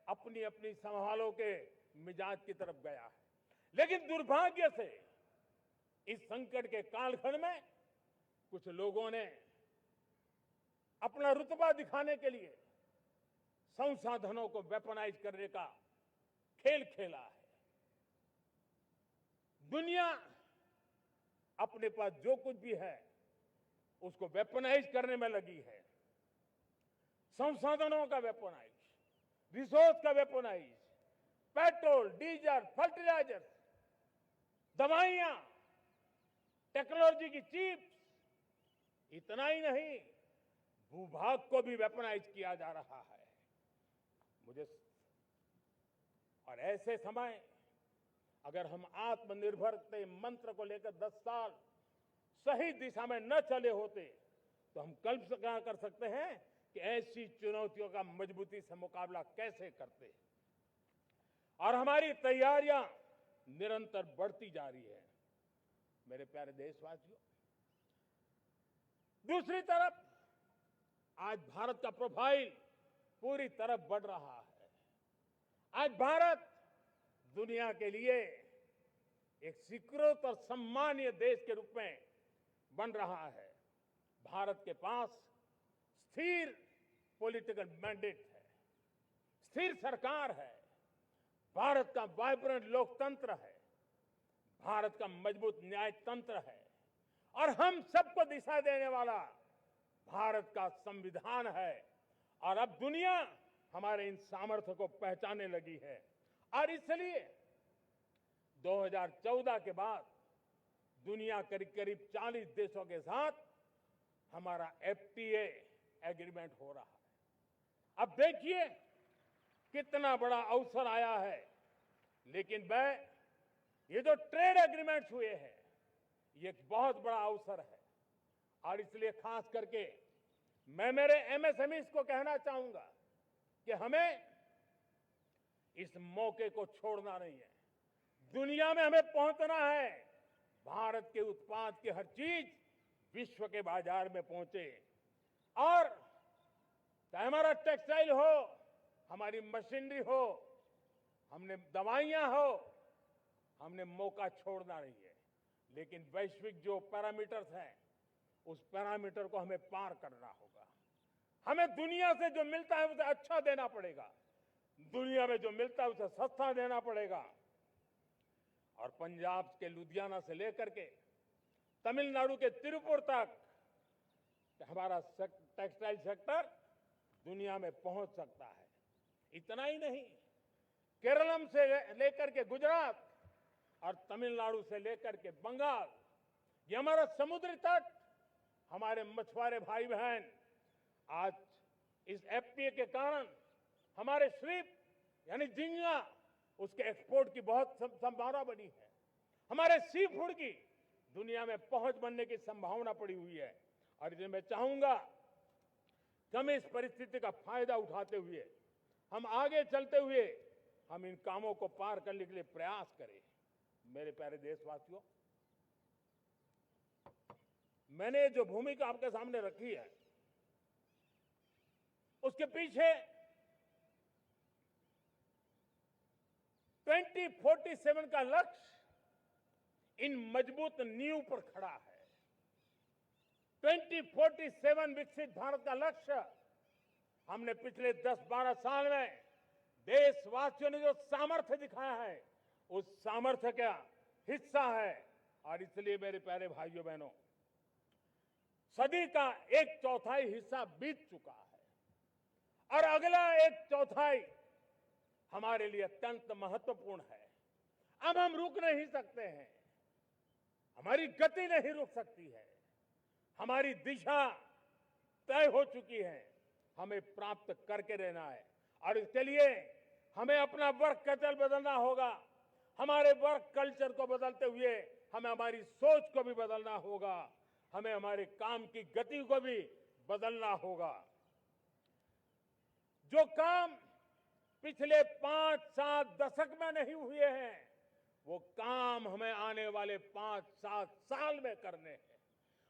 अपनी अपनी संभालों के मिजाज की तरफ गया है। लेकिन दुर्भाग्य से इस संकट के कालखंड में कुछ लोगों ने अपना रुतबा दिखाने के लिए संसाधनों को वेपनाइज करने का खेल खेला है। दुनिया अपने पास जो कुछ भी है उसको वेपनाइज करने में लगी है। संसाधनों का वेपनाइज, रिसोर्स का वेपनाइज, पेट्रोल, डीजल, फर्टिलाइजर, दवाइयां, टेक्नोलॉजी की चिप्स, इतना ही नहीं, भूभाग को भी वेपनाइज किया जा रहा है। और ऐसे समय अगर हम आत्मनिर्भर के मंत्र को लेकर 10 साल सही दिशा में न चले होते तो हम कल्पना कर सकते हैं कि ऐसी चुनौतियों का मजबूती से मुकाबला कैसे करते। और हमारी तैयारियां निरंतर बढ़ती जा रही है। मेरे प्यारे देशवासियों, दूसरी तरफ आज भारत का प्रोफाइल पूरी तरफ बढ़ रहा है। आज भारत दुनिया के लिए एक स्वीकृत और सम्मानीय देश के रूप में बन रहा है। भारत के पास स्थिर पॉलिटिकल मैंडेट है, स्थिर सरकार है, भारत का वाइब्रेंट लोकतंत्र है, भारत का मजबूत न्याय तंत्र है और हम सबको दिशा देने वाला भारत का संविधान है। और अब दुनिया हमारे इन सामर्थ्य को पहचानने लगी है और इसलिए 2014 के बाद दुनिया करीब करीब 40 देशों के साथ हमारा FTA एग्रीमेंट हो रहा है। अब देखिए कितना बड़ा अवसर आया है, लेकिन ये जो ट्रेड एग्रीमेंट्स हुए हैं ये एक बहुत बड़ा अवसर है और इसलिए खास करके मैं मेरे MSMEs को कहना चाहूंगा कि हमें इस मौके को छोड़ना नहीं है। दुनिया में हमें पहुंचना है, भारत के उत्पाद की हर चीज विश्व के बाजार में पहुंचे और चाहे हमारा टेक्सटाइल हो, हमारी मशीनरी हो, हमने दवाइयां हो, हमने मौका छोड़ना नहीं है। लेकिन वैश्विक जो पैरामीटर्स हैं उस पैरामीटर को हमें पार करना होगा। हमें दुनिया से जो मिलता है उसे अच्छा देना पड़ेगा, दुनिया में जो मिलता है उसे सस्ता देना पड़ेगा। और पंजाब के लुधियाना से लेकर के तमिलनाडु के तिरुपुर तक हमारा टेक्सटाइल सेक्टर दुनिया में पहुंच सकता है। इतना ही नहीं, केरलम से लेकर के गुजरात और तमिलनाडु से लेकर के बंगाल, ये हमारा समुद्री तट, हमारे मछुआरे भाई बहन आज इस FTA के कारण हमारे श्रिप यानी झींगा उसके एक्सपोर्ट की बहुत संभावना बनी है। हमारे सी फूड की दुनिया में पहुंच बनने की संभावना पड़ी हुई है और इसलिए मैं चाहूंगा कि हम इस परिस्थिति का फायदा उठाते हुए, हम आगे चलते हुए हम इन कामों को पार करने के लिए प्रयास करें। मेरे प्यारे देशवासियों, मैंने जो भूमिका आपके सामने रखी है उसके पीछे 2047 का लक्ष्य इन मजबूत नींव पर खड़ा है। 2047 विकसित भारत का लक्ष्य हमने पिछले 10-12 साल में देशवासियों ने जो सामर्थ्य दिखाया है उस सामर्थ्य का हिस्सा है। और इसलिए मेरे प्यारे भाइयों बहनों, सदी का 1/4 हिस्सा बीत चुका है और अगला 1/4 हमारे लिए अत्यंत महत्वपूर्ण है। अब हम रुक नहीं सकते हैं, हमारी गति नहीं रुक सकती है, हमारी दिशा तय हो चुकी है, हमें प्राप्त करके रहना है। और इसके लिए हमें अपना वर्क कल्चर बदलना होगा, हमारे वर्क कल्चर को बदलते हुए हमें हमारी सोच को भी बदलना होगा, हमें हमारे काम की गति को भी बदलना होगा। जो काम पिछले 5-7 दशक में नहीं हुए हैं वो काम हमें आने वाले 5-7 साल में करने हैं।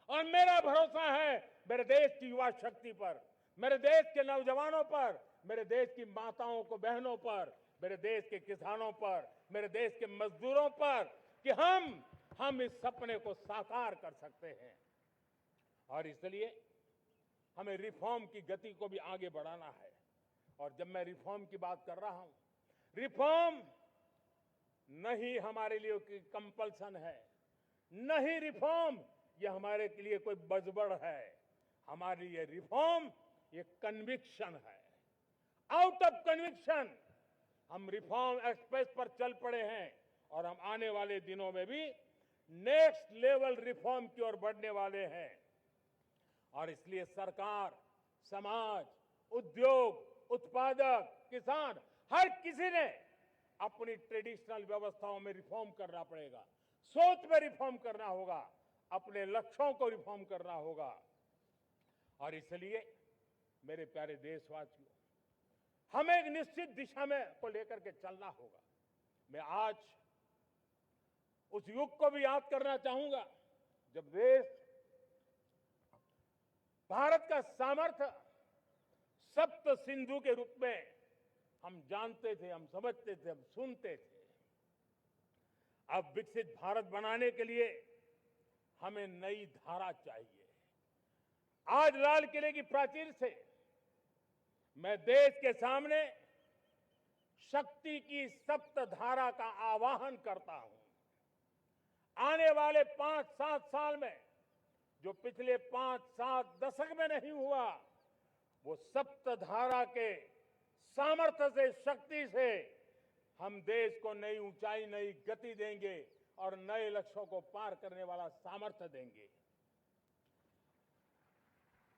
और मेरा भरोसा है मेरे देश की युवा शक्ति पर, मेरे देश के नौजवानों पर, मेरे देश की माताओं को बहनों पर, मेरे देश के किसानों पर, मेरे देश के मजदूरों पर कि हम इस सपने को साकार कर सकते हैं। और इसलिए हमें रिफॉर्म की गति को भी आगे बढ़ाना है। और जब मैं रिफॉर्म की बात कर रहा हूं, रिफॉर्म नहीं हमारे लिए कोई कंपल्सन है, नहीं रिफॉर्म ये हमारे के लिए कोई बजबड़ है, हमारे लिए रिफॉर्म ये कन्विक्शन है। आउट ऑफ कन्विक्शन हम रिफॉर्म एक्सप्रेस पर चल पड़े हैं और हम आने वाले दिनों में भी नेक्स्ट लेवल रिफॉर्म की ओर बढ़ने वाले हैं। और इसलिए सरकार, समाज, उद्योग, उत्पादक, किसान, हर किसी ने अपनी ट्रेडिशनल व्यवस्थाओं में रिफॉर्म करना पड़ेगा, सोच में रिफॉर्म करना होगा, अपने लक्ष्यों को रिफॉर्म करना होगा। और इसलिए मेरे प्यारे देशवासियों, हमें एक निश्चित दिशा में को लेकर के चलना होगा। मैं आज उस युग को भी याद करना चाहूंगा जब देश भारत का सामर्थ्य सप्त सिंधु के रूप में हम जानते थे, हम समझते थे, हम सुनते थे। अब विकसित भारत बनाने के लिए हमें नई धारा चाहिए। आज लाल किले की प्राचीर से मैं देश के सामने शक्ति की सप्तधारा का आवाहन करता हूं। आने वाले 5-7 साल में जो पिछले 5-7 दशक में नहीं हुआ, वो सप्तधारा के सामर्थ्य से, शक्ति से हम देश को नई ऊंचाई, नई गति देंगे और नए लक्ष्यों को पार करने वाला सामर्थ्य देंगे।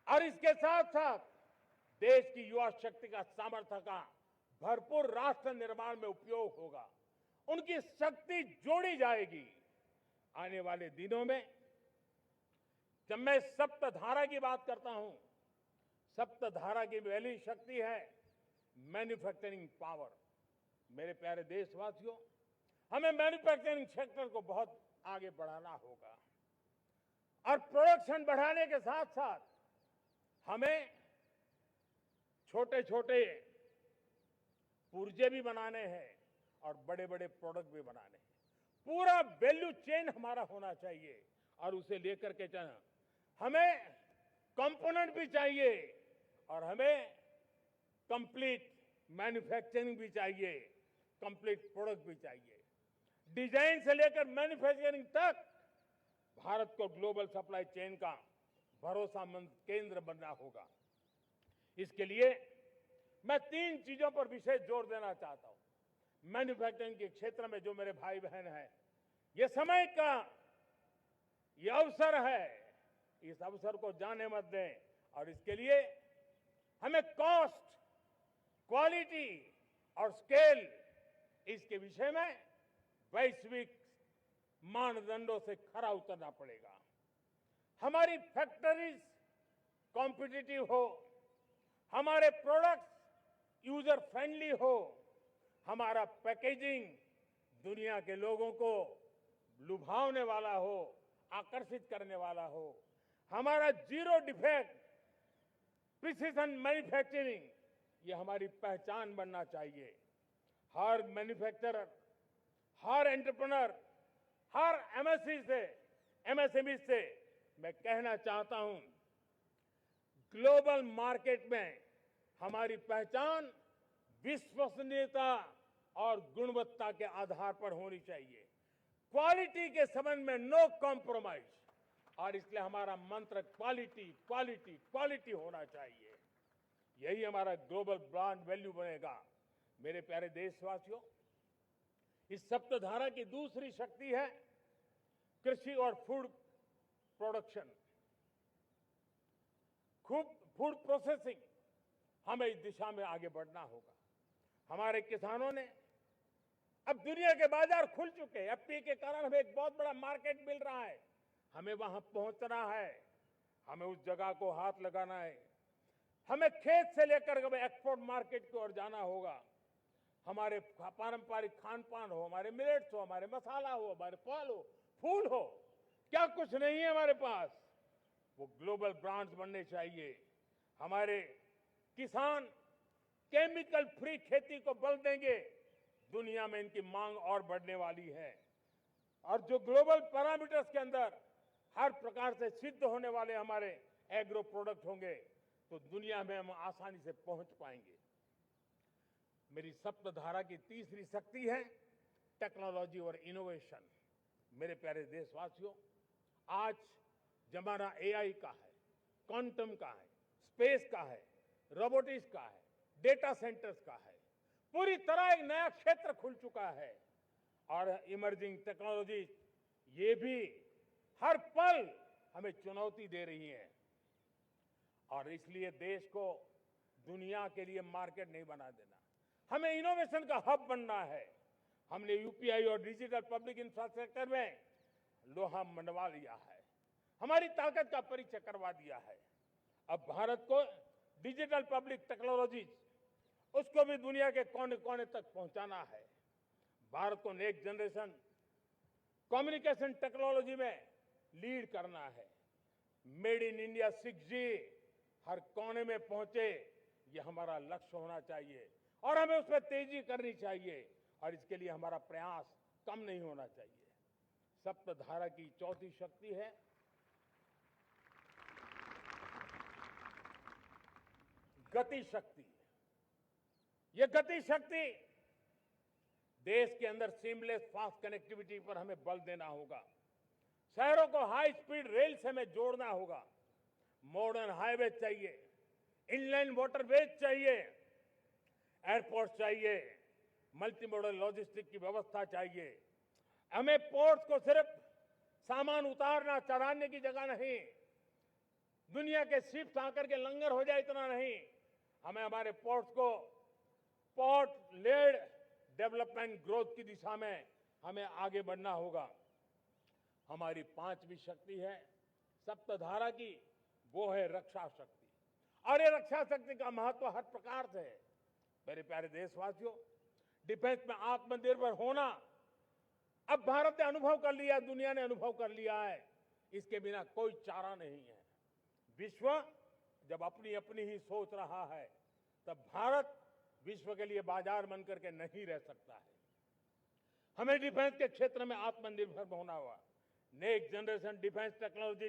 और इसके साथ साथ देश की युवा शक्ति का सामर्थ्य का भरपूर राष्ट्र निर्माण में उपयोग होगा। उनकी शक्ति जोड़ी जाएगी। आने वाले दिनों में जब मैं सप्तधारा की बात करता हूं, सप्तधारा की पहली शक्ति है मैन्युफैक्चरिंग पावर। मेरे प्यारे देशवासियों, हमें मैन्युफैक्चरिंग सेक्टर को बहुत आगे बढ़ाना होगा और प्रोडक्शन बढ़ाने के साथ साथ हमें छोटे छोटे पुर्जे भी बनाने हैं और बड़े बड़े प्रोडक्ट भी बनाने हैं। पूरा वैल्यू चेन हमारा होना चाहिए और उसे लेकर के चलना। हमें कंपोनेंट भी चाहिए और हमें कंप्लीट मैन्युफैक्चरिंग भी चाहिए, कंप्लीट प्रोडक्ट भी चाहिए। डिजाइन से लेकर मैन्युफैक्चरिंग तक भारत को ग्लोबल सप्लाई चेन का भरोसामंद केंद्र बनना होगा। इसके लिए मैं 3 चीजों पर विशेष जोर देना चाहता हूं। मैन्युफैक्चरिंग के क्षेत्र में जो मेरे भाई बहन हैं, ये समय का ये अवसर है, इस अवसर को जाने मत दें। और इसके लिए हमें कॉस्ट, क्वालिटी और स्केल, इसके विषय में वैश्विक मानदंडों से खरा उतरना पड़ेगा। हमारी फैक्ट्रीज कॉम्पिटिटिव हो, हमारे प्रोडक्ट्स यूजर फ्रेंडली हो, हमारा पैकेजिंग दुनिया के लोगों को लुभावने वाला हो, आकर्षित करने वाला हो, हमारा जीरो डिफेक्ट प्रिसिजन मैन्युफैक्चरिंग, ये हमारी पहचान बनना चाहिए। हर मैन्युफैक्चरर, हर एंटरप्रेन्योर, हर एमएसएमई से मैं कहना चाहता हूं, ग्लोबल मार्केट में हमारी पहचान विश्वसनीयता और गुणवत्ता के आधार पर होनी चाहिए। क्वालिटी के संबंध में नो कॉम्प्रोमाइज, और इसलिए हमारा मंत्र क्वालिटी, क्वालिटी, क्वालिटी होना चाहिए। यही हमारा ग्लोबल ब्रांड वैल्यू बनेगा। मेरे प्यारे देशवासियों, इस सप्तधारा की दूसरी शक्ति है कृषि और फूड प्रोडक्शन, फूड प्रोसेसिंग। हमें इस दिशा में आगे बढ़ना होगा। हमारे किसानों ने, अब दुनिया के बाजार खुल चुके हैं। एफपीए के कारण हमें एक बहुत बड़ा मार्केट मिल रहा है। हमें वहां पहुंचना है, हमें उस जगह को हाथ लगाना है। हमें खेत से लेकर एक्सपोर्ट मार्केट की ओर जाना होगा। हमारे पारंपरिक खान पान हो, हमारे मिलेट्स हो, हमारे मसाला हो, हमारे फल हो, फूल हो, क्या कुछ नहीं है हमारे पास, वो ग्लोबल ब्रांड्स बनने चाहिए। हमारे किसान केमिकल फ्री खेती को बल देंगे। दुनिया में इनकी मांग और बढ़ने वाली है और जो ग्लोबल पैरामीटर्स के अंदर हर प्रकार से सिद्ध होने वाले हमारे एग्रो प्रोडक्ट होंगे तो दुनिया में हम आसानी से पहुंच पाएंगे। मेरी सप्तधारा की तीसरी शक्ति है टेक्नोलॉजी और इनोवेशन। मेरे प्यारे देशवासियों, आज जमाना एआई का है, क्वांटम का है, स्पेस का है, रोबोटिक्स का है, डेटा सेंटर्स का है। पूरी तरह एक नया क्षेत्र खुल चुका है और इमर्जिंग टेक्नोलॉजी ये भी हर पल हमें चुनौती दे रही है और इसलिए देश को दुनिया के लिए मार्केट नहीं बना देना, हमें इनोवेशन का हब बनना है। हमने यूपीआई और डिजिटल पब्लिक इंफ्रास्ट्रक्चर में लोहा मनवा लिया है, हमारी ताकत का परिचय करवा दिया है। अब भारत को डिजिटल पब्लिक टेक्नोलॉजी उसको भी दुनिया के कोने कोने तक पहुंचाना है। भारत को नेक्स्ट जनरेशन कम्युनिकेशन टेक्नोलॉजी में लीड करना है। मेड इन इंडिया 6G हर कोने में पहुंचे, ये हमारा लक्ष्य होना चाहिए और हमें उस पर तेजी करनी चाहिए और इसके लिए हमारा प्रयास कम नहीं होना चाहिए। सप्तधारा की चौथी शक्ति है गति शक्ति। ये गति शक्ति देश के अंदर सीमलेस फास्ट कनेक्टिविटी पर हमें बल देना होगा। शहरों को हाई स्पीड रेल से हमें जोड़ना होगा। मॉडर्न हाईवे चाहिए, इनलैंड वाटरवेज चाहिए, एयरपोर्ट चाहिए, मल्टी मॉडल लॉजिस्टिक की व्यवस्था चाहिए। हमें पोर्ट्स को सिर्फ सामान उतारना चढ़ाने की जगह नहीं, दुनिया के शिप्स आकर के लंगर हो जाए इतना नहीं, हमें हमारे पोर्ट्स को पोर्ट लेड डेवलपमेंट ग्रोथ की दिशा में हमें आगे बढ़ना होगा। हमारी पांचवी शक्ति है सप्तधारा की, वो है रक्षा शक्ति। और ये रक्षा शक्ति का महत्व हर प्रकार से है। मेरे प्यारे देशवासियों, डिफेंस में आत्मनिर्भर होना अब भारत ने अनुभव कर लिया, दुनिया ने अनुभव कर लिया है, इसके बिना कोई चारा नहीं है। विश्व जब अपनी अपनी ही सोच रहा है, तब भारत विश्व के लिए बाजार बन करके नहीं रह सकता है। हमें डिफेंस के क्षेत्र में आत्मनिर्भर होना होगा। Next generation defence technology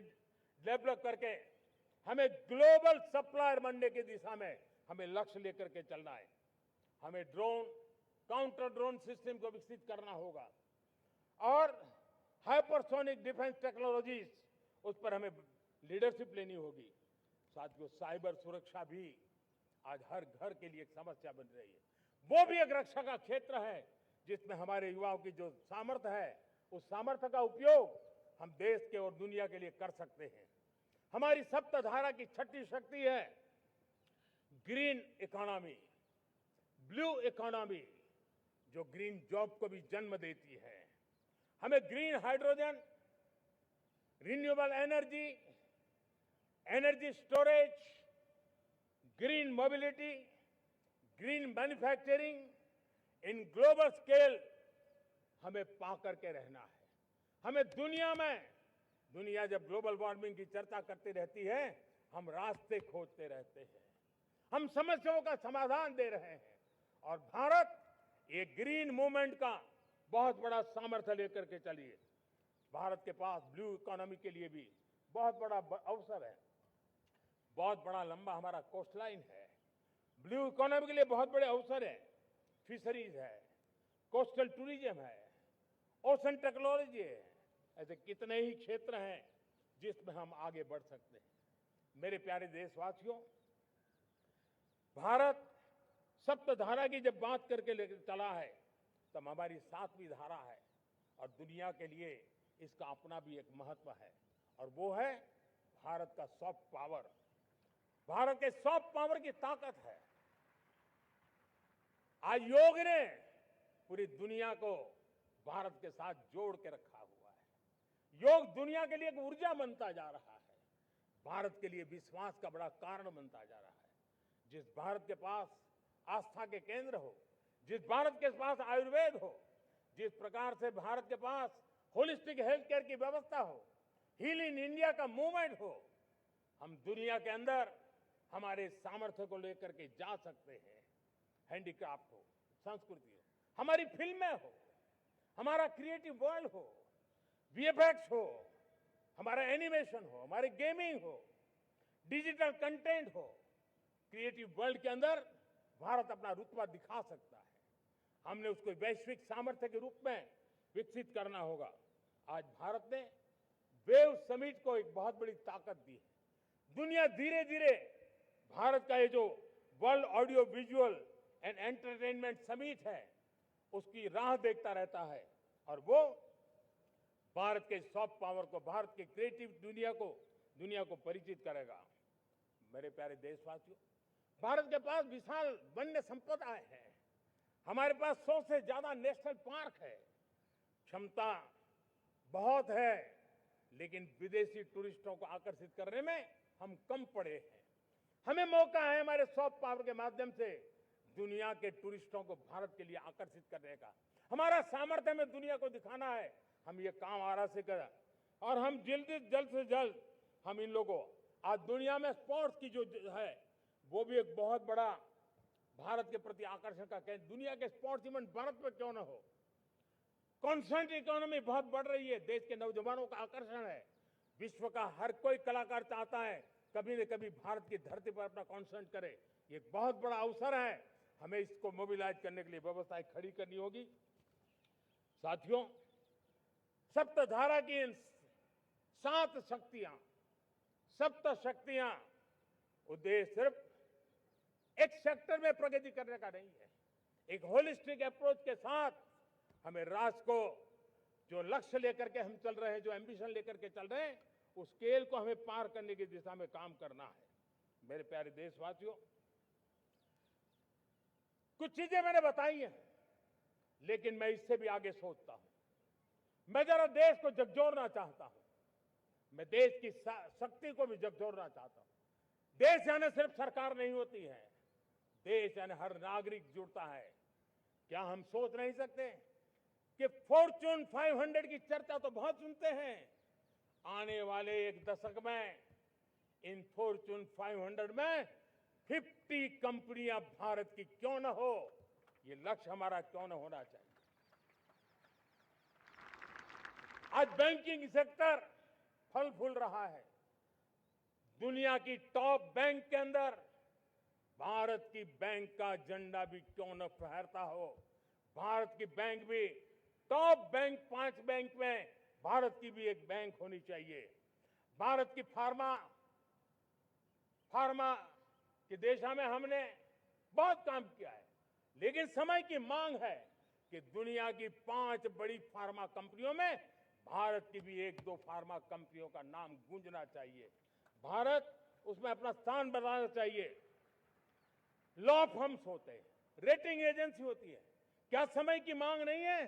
develop करके हमें ग्लोबल सप्लायर बनने की दिशा में हमें लक्ष्य लेकर के चलना है। हमें ड्रोन, काउंटर ड्रोन सिस्टम को विकसित करना होगा और हाइपरसोनिक डिफेंस टेक्नोलॉजीज, उस पर हमें लीडरशिप लेनी होगी। साथियों, साइबर सुरक्षा भी आज हर घर के लिए एक समस्या बन रही है। वो भी एक रक्षा का क्षेत्र है जिसमें हमारे युवाओं की जो सामर्थ्य है, उस सामर्थ्य का उपयोग हम देश के और दुनिया के लिए कर सकते हैं। हमारी सप्तधारा की छठी शक्ति है ग्रीन इकोनॉमी, ब्लू इकोनॉमी, जो ग्रीन जॉब को भी जन्म देती है। हमें green hydrogen, renewable energy, energy storage, green mobility, green manufacturing in global scale हमें पा करके रहना है। हमें दुनिया जब ग्लोबल वार्मिंग की चर्चा करती रहती है, हम रास्ते खोजते रहते हैं, हम समस्याओं का समाधान दे रहे हैं। और भारत ये ग्रीन मूवमेंट का बहुत बड़ा सामर्थ्य लेकर के चलिए। भारत के पास ब्लू इकोनॉमी के लिए भी बहुत बड़ा अवसर है। बहुत बड़ा लंबा हमारा कोस्ट लाइन है। ब्लू इकोनॉमी के लिए बहुत बड़े अवसर है। फिशरीज है, कोस्टल टूरिज्म है, ओशन टेक्नोलॉजी है। ऐसे कितने ही क्षेत्र हैं जिसमें हम आगे बढ़ सकते हैं। मेरे प्यारे देशवासियों, भारत सप्तधारा की जब बात करके लेकर चला है, तब हमारी सातवीं धारा है और दुनिया के लिए इसका अपना भी एक महत्व है, और वो है भारत का सॉफ्ट पावर। भारत के सॉफ्ट पावर की ताकत है। आज योग ने पूरी दुनिया को भारत के साथ जोड़ के रखा हुआ है। योग दुनिया के लिए एक ऊर्जा बनता जा रहा है, भारत के लिए विश्वास का बड़ा कारण बनता जा रहा है। जिस भारत के पास आस्था के केंद्र हो, जिस भारत के पास आयुर्वेद हो, जिस प्रकार से भारत के पास होलिस्टिक हेल्थ केयर की व्यवस्था हो, हील इन इंडिया का मूवमेंट हो, हम दुनिया के अंदर हमारे सामर्थ्य को लेकर के जा सकते हैं। हैंडीक्राफ्ट हो, संस्कृति हो, हमारी फिल्में हो, हमारा क्रिएटिव वर्ल्ड हो, वीएफएक्स हो, हमारा एनिमेशन हो, हमारी गेमिंग हो, डिजिटल कंटेंट हो, क्रिएटिव वर्ल्ड के अंदर भारत अपना रुतबा दिखा सकता है। हमने उसको वैश्विक सामर्थ्य के रूप में विकसित करना होगा। आज भारत ने वेव समिट को एक बहुत बड़ी ताकत दी है। दुनिया धीरे धीरे भारत का ये जो world audio visual and entertainment summit है, उसकी राह देखता रहता है, और वो भारत के सॉफ्ट पावर को, भारत के क्रिएटिव दुनिया को परिचित करेगा। मेरे प्यारे देशवासियों, भारत के पास विशाल वन्य संपदाएं हैं। हमारे पास 100 से ज्यादा नेशनल पार्क है। क्षमता बहुत है, लेकिन विदेशी टूरिस्टों को आकर्षित करने में हम कम पड़े हैं। हमें मौका है हमारे सॉफ्ट पावर के माध्यम से दुनिया के टूरिस्टों को भारत के लिए आकर्षित करने का। हमारा सामर्थ्य हमें दुनिया को दिखाना है। हम ये काम आरा से करें, और हम जल्द से जल्द हम इन लोगों, आज दुनिया में स्पोर्ट्स की जो है वो भी एक बहुत बड़ा भारत के प्रति आकर्षण का केंद्र। दुनिया के स्पोर्ट्स इवेंट भारत में क्यों ना हो। कॉन्स्टेंट इकोनॉमी बहुत बढ़ रही है, देश के नौजवानों का आकर्षण है। विश्व का हर कोई कलाकार चाहता है कभी न कभी भारत की धरती पर अपना कॉन्सर्ट करे। ये एक बहुत बड़ा अवसर है, हमें इसको मोबिलाइज करने के लिए व्यवस्थाएं खड़ी करनी होगी। साथियों, सप्तधारा की इन 7 शक्तियां, सप्त शक्तियां उद्देश्य सिर्फ एक सेक्टर में प्रगति करने का नहीं है। एक होलिस्टिक अप्रोच के साथ हमें राष्ट्र को जो लक्ष्य लेकर के हम चल रहे हैं, जो एम्बिशन लेकर के चल रहे हैं, उस स्केल को हमें पार करने की दिशा में काम करना है। मेरे प्यारे देशवासियों, कुछ चीजें मैंने बताई हैं, लेकिन मैं इससे भी आगे सोचता हूं। मैं जरा देश को झकझोरना चाहता हूं। मैं देश की शक्ति को भी झकझोरना चाहता हूं। देश यानी सिर्फ सरकार नहीं होती है, देश यानी हर नागरिक जुड़ता है। क्या हम सोच नहीं सकते कि फॉर्च्यून 500 की चर्चा तो बहुत सुनते हैं, आने वाले एक दशक में इन फॉर्च्यून 500 में 50 कंपनियां भारत की क्यों न हो, ये लक्ष्य हमारा क्यों न होना चाहिए। आज बैंकिंग सेक्टर फल फूल रहा है। दुनिया की टॉप बैंक के अंदर भारत की बैंक का झंडा भी क्यों न फहरता हो। भारत की बैंक भी टॉप बैंक 5 बैंक में भारत की भी एक बैंक होनी चाहिए। भारत की फार्मा की दिशा में हमने बहुत काम किया है, लेकिन समय की मांग है कि दुनिया की 5 बड़ी फार्मा कंपनियों में भारत की भी 1-2 फार्मा कंपनियों का नाम गूंजना चाहिए। भारत उसमें अपना स्थान बनाना चाहिए। लॉ फर्म्स होते हैं, रेटिंग एजेंसी होती है। क्या समय की मांग नहीं है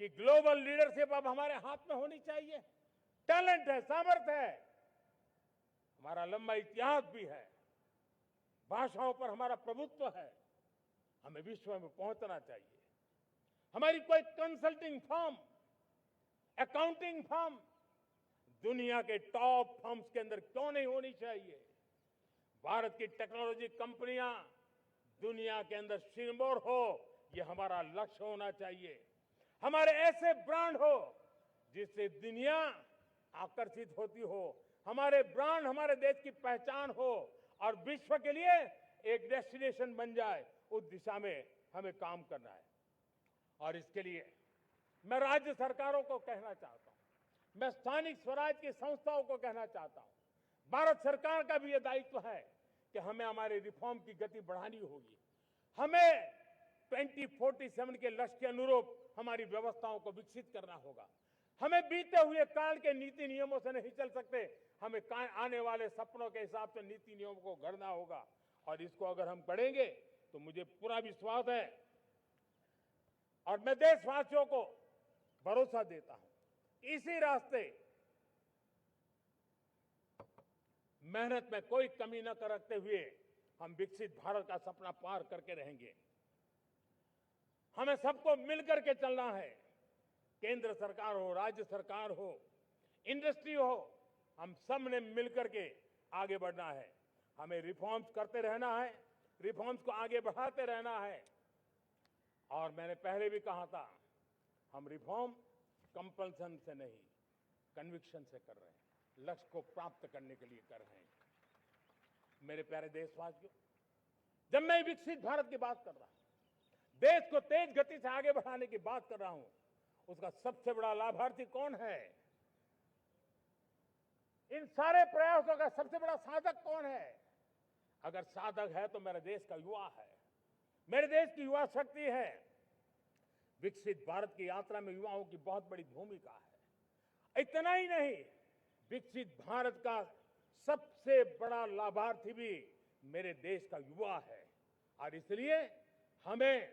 कि ग्लोबल लीडरशिप अब हमारे हाथ में होनी चाहिए? टैलेंट है, सामर्थ्य है, हमारा लंबा इतिहास भी है, भाषाओं पर हमारा प्रभुत्व है। हमें विश्व में पहुंचना चाहिए। हमारी कोई कंसल्टिंग फर्म, अकाउंटिंग फर्म दुनिया के टॉप फर्म्स के अंदर क्यों नहीं होनी चाहिए? भारत की टेक्नोलॉजी कंपनियां दुनिया के अंदर सिरमौर हो, ये हमारा लक्ष्य होना चाहिए। हमारे ऐसे ब्रांड हो जिससे दुनिया आकर्षित होती हो, हमारे ब्रांड हमारे देश की पहचान हो और विश्व के लिए एक डेस्टिनेशन बन जाए। उस दिशा में हमें काम करना है। और इसके लिए मैं राज्य सरकारों को कहना चाहता हूं, मैं स्थानिक स्वराज की संस्थाओं को कहना चाहता हूं, भारत सरकार का भी यह दायित्व है कि हमें हमारे रिफॉर्म की गति बढ़ानी होगी। हमें 2047 के लक्ष्य के अनुरूप हमारी व्यवस्थाओं को विकसित करना होगा। हमें बीते हुए काल के नीति नियमों से नहीं चल सकते, हमें आने वाले सपनों के हिसाब से नीति नियमों को गढ़ना होगा। और इसको अगर हम करेंगे तो मुझे पूरा विश्वास है और मैं देशवासियों को भरोसा देता हूं, इसी रास्ते मेहनत में कोई कमी न करते हुए हम विकसित भारत का सपना पार करके रहेंगे। हमें सबको मिलकर के चलना है। केंद्र सरकार हो, राज्य सरकार हो, इंडस्ट्री हो, हम सब ने मिलकर के आगे बढ़ना है। हमें रिफॉर्म्स करते रहना है, रिफॉर्म्स को आगे बढ़ाते रहना है। और मैंने पहले भी कहा था, हम रिफॉर्म कंपल्सन से नहीं, कन्विक्शन से कर रहे हैं, लक्ष्य को प्राप्त करने के लिए कर रहे हैं। मेरे प्यारे देशवासियों, जब मैं विकसित भारत की बात कर रहा हूं, देश को तेज गति से आगे बढ़ाने की बात कर रहा हूं, उसका सबसे बड़ा लाभार्थी कौन है? इन सारे प्रयासों का सबसे बड़ा साधक कौन है? अगर साधक है तो मेरे देश का युवा है, मेरे देश की युवा शक्ति है। विकसित भारत की यात्रा में युवाओं की बहुत बड़ी भूमिका है। इतना ही नहीं, विकसित भारत का सबसे बड़ा लाभार्थी भी मेरे देश का युवा है। और इसलिए हमें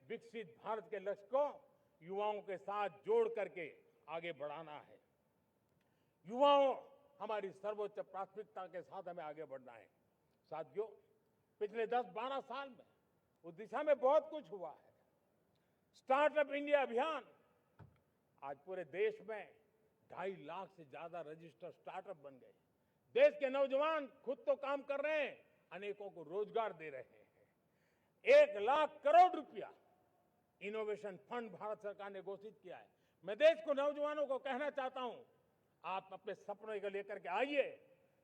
विकसित भारत के लक्ष्य को युवाओं के साथ जोड़ करके आगे बढ़ाना है। युवाओं हमारी सर्वोच्च प्राथमिकता के साथ हमें आगे बढ़ना है। साथियों, पिछले 10-12 साल में उस दिशा में बहुत कुछ हुआ है। स्टार्टअप इंडिया अभियान, आज पूरे देश में 2.5 लाख से ज्यादा रजिस्टर्ड स्टार्टअप बन गए। देश के नौजवान खुद तो काम कर रहे हैं, अनेकों को रोजगार दे रहे हैं। 1 लाख करोड़ रुपया इनोवेशन फंड भारत सरकार ने घोषित किया है। मैं देश को, नौजवानों को कहना चाहता हूं, आप अपने सपनों को लेकर के आइए,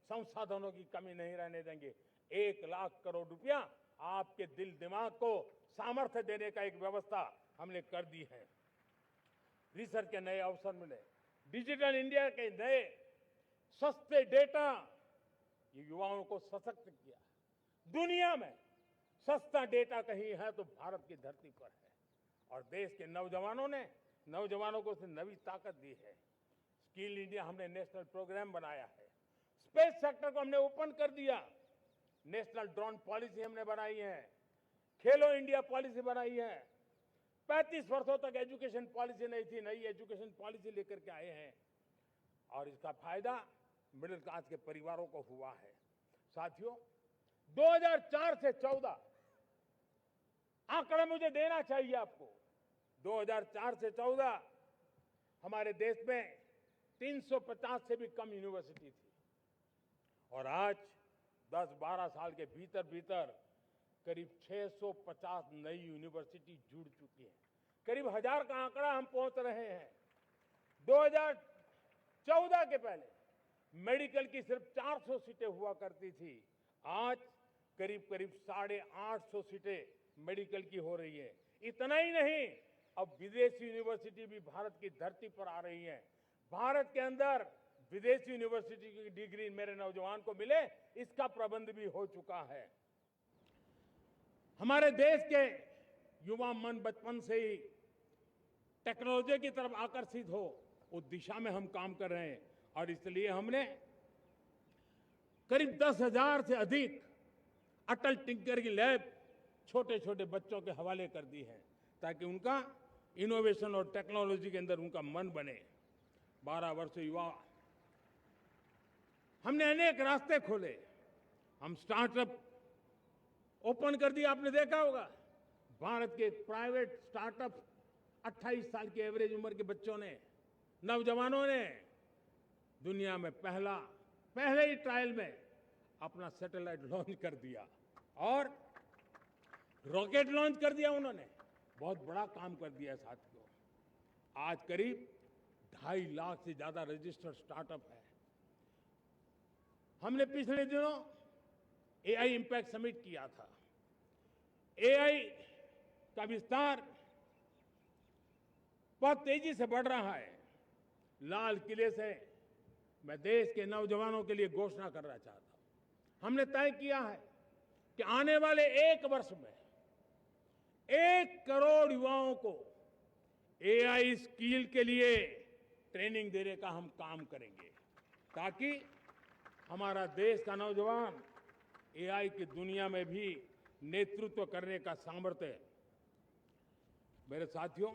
संसाधनों की कमी नहीं रहने देंगे। 1 लाख करोड़ रुपया आपके दिल दिमाग को सामर्थ्य देने का एक व्यवस्था हमने कर दी है। रिसर्च के नए अवसर मिले, डिजिटल इंडिया के नए सस्ते डेटा, ये युवाओं को सशक्त किया। दुनिया में सस्ता डेटा कहीं है तो भारत की धरती पर है, और देश के नौजवानों को उसने नई ताकत दी है। स्किल इंडिया हमने नेशनल प्रोग्राम बनाया है, स्पेस सेक्टर को हमने ओपन कर दिया, नेशनल ड्रोन पॉलिसी हमने बनाई है, खेलो इंडिया पॉलिसी बनाई है। 35 वर्षों तक एजुकेशन पॉलिसी नहीं थी, नई एजुकेशन पॉलिसी लेकर के आए हैं, और इसका फायदा मिडिल क्लास के परिवारों को हुआ है। साथियों, 2004 से 14 आंकड़े मुझे देना चाहिए आपको। 2004 से 14 हमारे देश में 350 से भी कम यूनिवर्सिटी थी, और आज 10-12 साल के भीतर भीतर करीब 650 नई यूनिवर्सिटी जुड़ चुकी है। करीब 1000 का आंकड़ा हम पहुंच रहे हैं। 2014 के पहले मेडिकल की सिर्फ 400 सीटें हुआ करती थी, आज करीब 850 सीटें मेडिकल की हो रही है। इतना ही नहीं, अब विदेशी यूनिवर्सिटी भी भारत की धरती पर आ रही है। भारत के अंदर विदेशी यूनिवर्सिटी की डिग्री मेरे नौजवान को मिले, इसका प्रबंध भी हो चुका है। हमारे देश के युवा मन बचपन से ही टेक्नोलॉजी की तरफ आकर्षित हो, उस दिशा में हम काम कर रहे हैं, और इसलिए हमने करीब 10,000 से अधिक अटल टिंकरिंग लैब छोटे छोटे बच्चों के हवाले कर दी है, ताकि उनका इनोवेशन और टेक्नोलॉजी के अंदर उनका मन बने। 12 वर्ष युवा, हमने अनेक रास्ते खोले। हम स्टार्टअप ओपन कर दिया, आपने देखा होगा। भारत के प्राइवेट स्टार्टअप 28 साल की एवरेज उम्र के बच्चों ने, नौजवानों ने दुनिया में पहले ही ट्रायल में अपना सैटेलाइट लॉन्च कर दिया और रॉकेट लॉन्च कर दिया। उन्होंने बहुत बड़ा काम कर दिया साथियों। आज करीब 2.5 लाख से ज्यादा रजिस्टर्ड स्टार्टअप है। हमने पिछले दिनों एआई इंपैक्ट समिट किया था। एआई का विस्तार बहुत तेजी से बढ़ रहा है। लाल किले से मैं देश के नौजवानों के लिए घोषणा करना चाहता हूं। हमने तय किया है कि आने वाले 1 वर्ष में 1 करोड़ युवाओं को एआई स्किल के लिए ट्रेनिंग देने का हम काम करेंगे, ताकि हमारा देश का नौजवान एआई की दुनिया में भी नेतृत्व करने का सामर्थ्य। मेरे साथियों,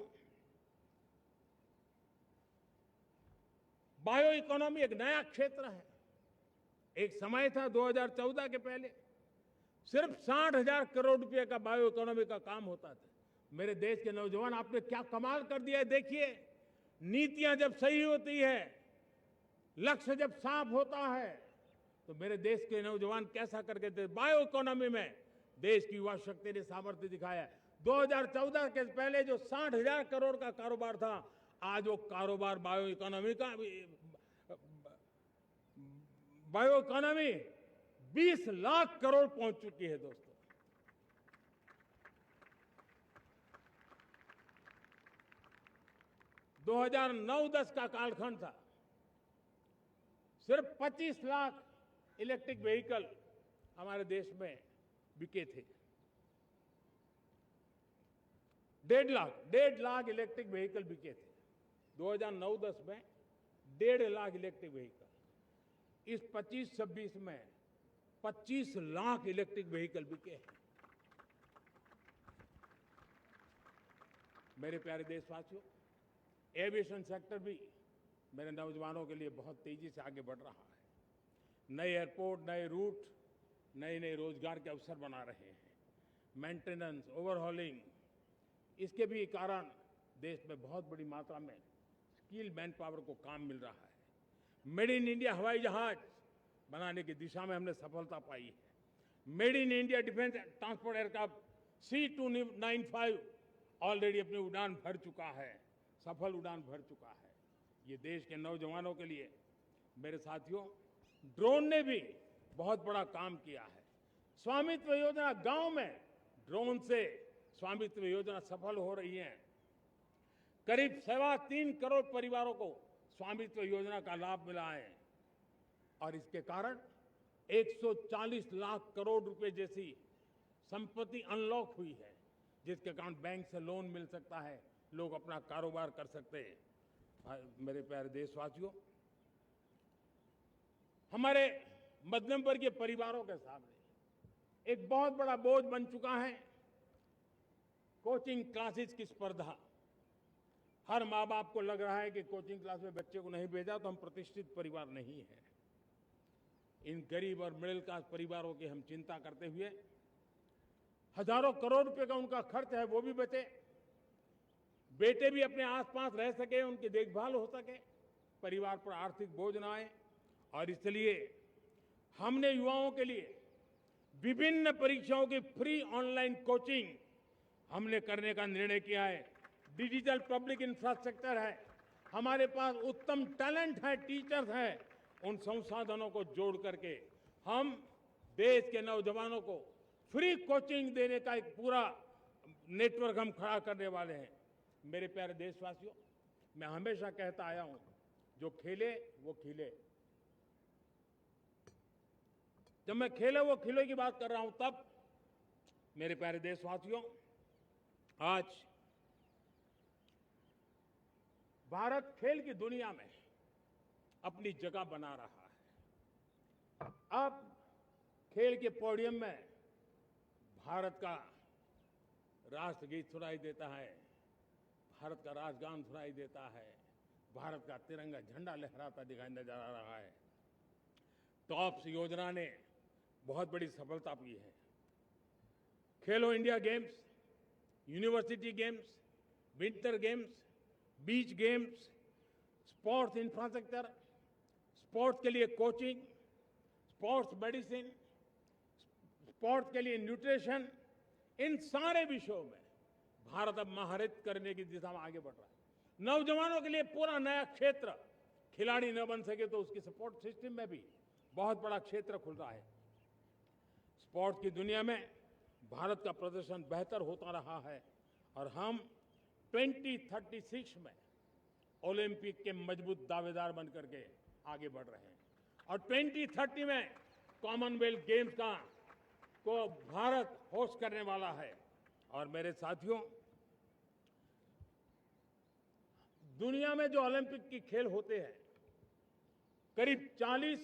बायो इकोनॉमी एक नया क्षेत्र है। एक समय था 2014 के पहले सिर्फ 60,000 करोड़ रुपए का बायो इकोनॉमी का काम होता था। मेरे देश के नौजवान, आपने क्या कमाल कर दिया है। देखिए, नीतियां जब सही होती है, लक्ष्य जब साफ होता है, तो मेरे देश के नौजवान कैसा करके थे। बायो इकोनॉमी में देश की युवा शक्ति ने सामर्थ्य दिखाया है। 2014 के पहले जो 60,000 करोड़ का कारोबार था, आज वो कारोबार बायो इकोनॉमी 20 लाख करोड़ पहुंच चुकी है दोस्तों। दो 2009-10 का कालखंड था, सिर्फ 25 लाख इलेक्ट्रिक व्हीकल हमारे देश में बिके थे। 1.5 लाख इलेक्ट्रिक व्हीकल बिके थे 2009-10 में। 1.5 लाख इलेक्ट्रिक व्हीकल। इस 25-26 में 25 लाख इलेक्ट्रिक व्हीकल बिके हैं। मेरे प्यारे देशवासियों, एविएशन सेक्टर भी मेरे नौजवानों के लिए बहुत तेजी से आगे बढ़ रहा है। नए एयरपोर्ट, नए रूट, नए रोजगार के अवसर बना रहे हैं। मेंटेनेंस, ओवरहॉलिंग, इसके भी कारण देश में बहुत बड़ी मात्रा में स्किल मैन पावर को काम मिल रहा है। मेड इन इंडिया हवाई जहाज बनाने की दिशा में हमने सफलता पाई है। Made in India defence transport aircraft C295 already अपनी उड़ान भर चुका है, सफल उड़ान भर चुका है। ये देश के नौजवानों के लिए, मेरे साथियों, ड्रोन ने भी बहुत बड़ा काम किया है। स्वामित्व योजना, गांव में ड्रोन से स्वामित्व योजना सफल हो रही है। करीब 3.25 करोड़ परिवारों को स्वामित्व योजना का लाभ मिला है और इसके कारण 140 लाख करोड़ रुपए जैसी संपत्ति अनलॉक हुई है, जिसके कारण बैंक से लोन मिल सकता है, लोग अपना कारोबार कर सकते हैं। मेरे प्यारे देशवासियों, हमारे मध्यम वर्गीय परिवारों के सामने एक बहुत बड़ा बोझ बन चुका है कोचिंग क्लासेस की स्पर्धा। हर माँ बाप को लग रहा है कि कोचिंग क्लास में बच्चे को नहीं भेजा तो हम प्रतिष्ठित परिवार नहीं है। इन गरीब और मिडिल क्लास परिवारों की हम चिंता करते हुए हजारों करोड़ रुपए का उनका खर्च है वो भी बचे, बेटे भी अपने आसपास रह सके, उनकी देखभाल हो सके, परिवार पर आर्थिक बोझ ना आए। और इसलिए हमने युवाओं के लिए विभिन्न परीक्षाओं की फ्री ऑनलाइन कोचिंग हमने करने का निर्णय किया है। डिजिटल पब्लिक इंफ्रास्ट्रक्चर है, हमारे पास उत्तम टैलेंट है, टीचर्स हैं, उन संसाधनों को जोड़ करके हम देश के नौजवानों को फ्री कोचिंग देने का एक पूरा नेटवर्क हम खड़ा करने वाले हैं। मेरे प्यारे देशवासियों, मैं हमेशा कहता आया हूं, जो खेले वो खिले। जब मैं खेले वो खिले की बात कर रहा हूं, तब मेरे प्यारे देशवासियों, आज भारत खेल की दुनिया में अपनी जगह बना रहा है। अब खेल के पोडियम में भारत का राष्ट्रगीत सुनाई देता है, भारत का राष्ट्रगान सुनाई देता है, भारत का तिरंगा झंडा लहराता दिखाई नजर आ रहा है। टॉप्स योजना ने बहुत बड़ी सफलता पाई है। खेलो India games, university games, winter games, beach games, sports infrastructure, sports के लिए कोचिंग, स्पोर्ट्स मेडिसिन, स्पोर्ट्स के लिए न्यूट्रिशन, इन सारे विषयों में भारत अब महारत करने की दिशा में आगे बढ़ रहा है। नौजवानों के लिए पूरा नया क्षेत्र, खिलाड़ी न बन सके तो उसकी सपोर्ट सिस्टम में भी बहुत बड़ा क्षेत्र खुल रहा है। स्पोर्ट्स की दुनिया में भारत का प्रदर्शन बेहतर होता रहा है और हम 2036 में ओलंपिक के मजबूत दावेदार बनकर के आगे बढ़ रहे हैं और 2030 में कॉमनवेल्थ गेम्स को भारत होस्ट करने वाला है। और मेरे साथियों, दुनिया में जो ओलंपिक की खेल होते हैं, करीब 40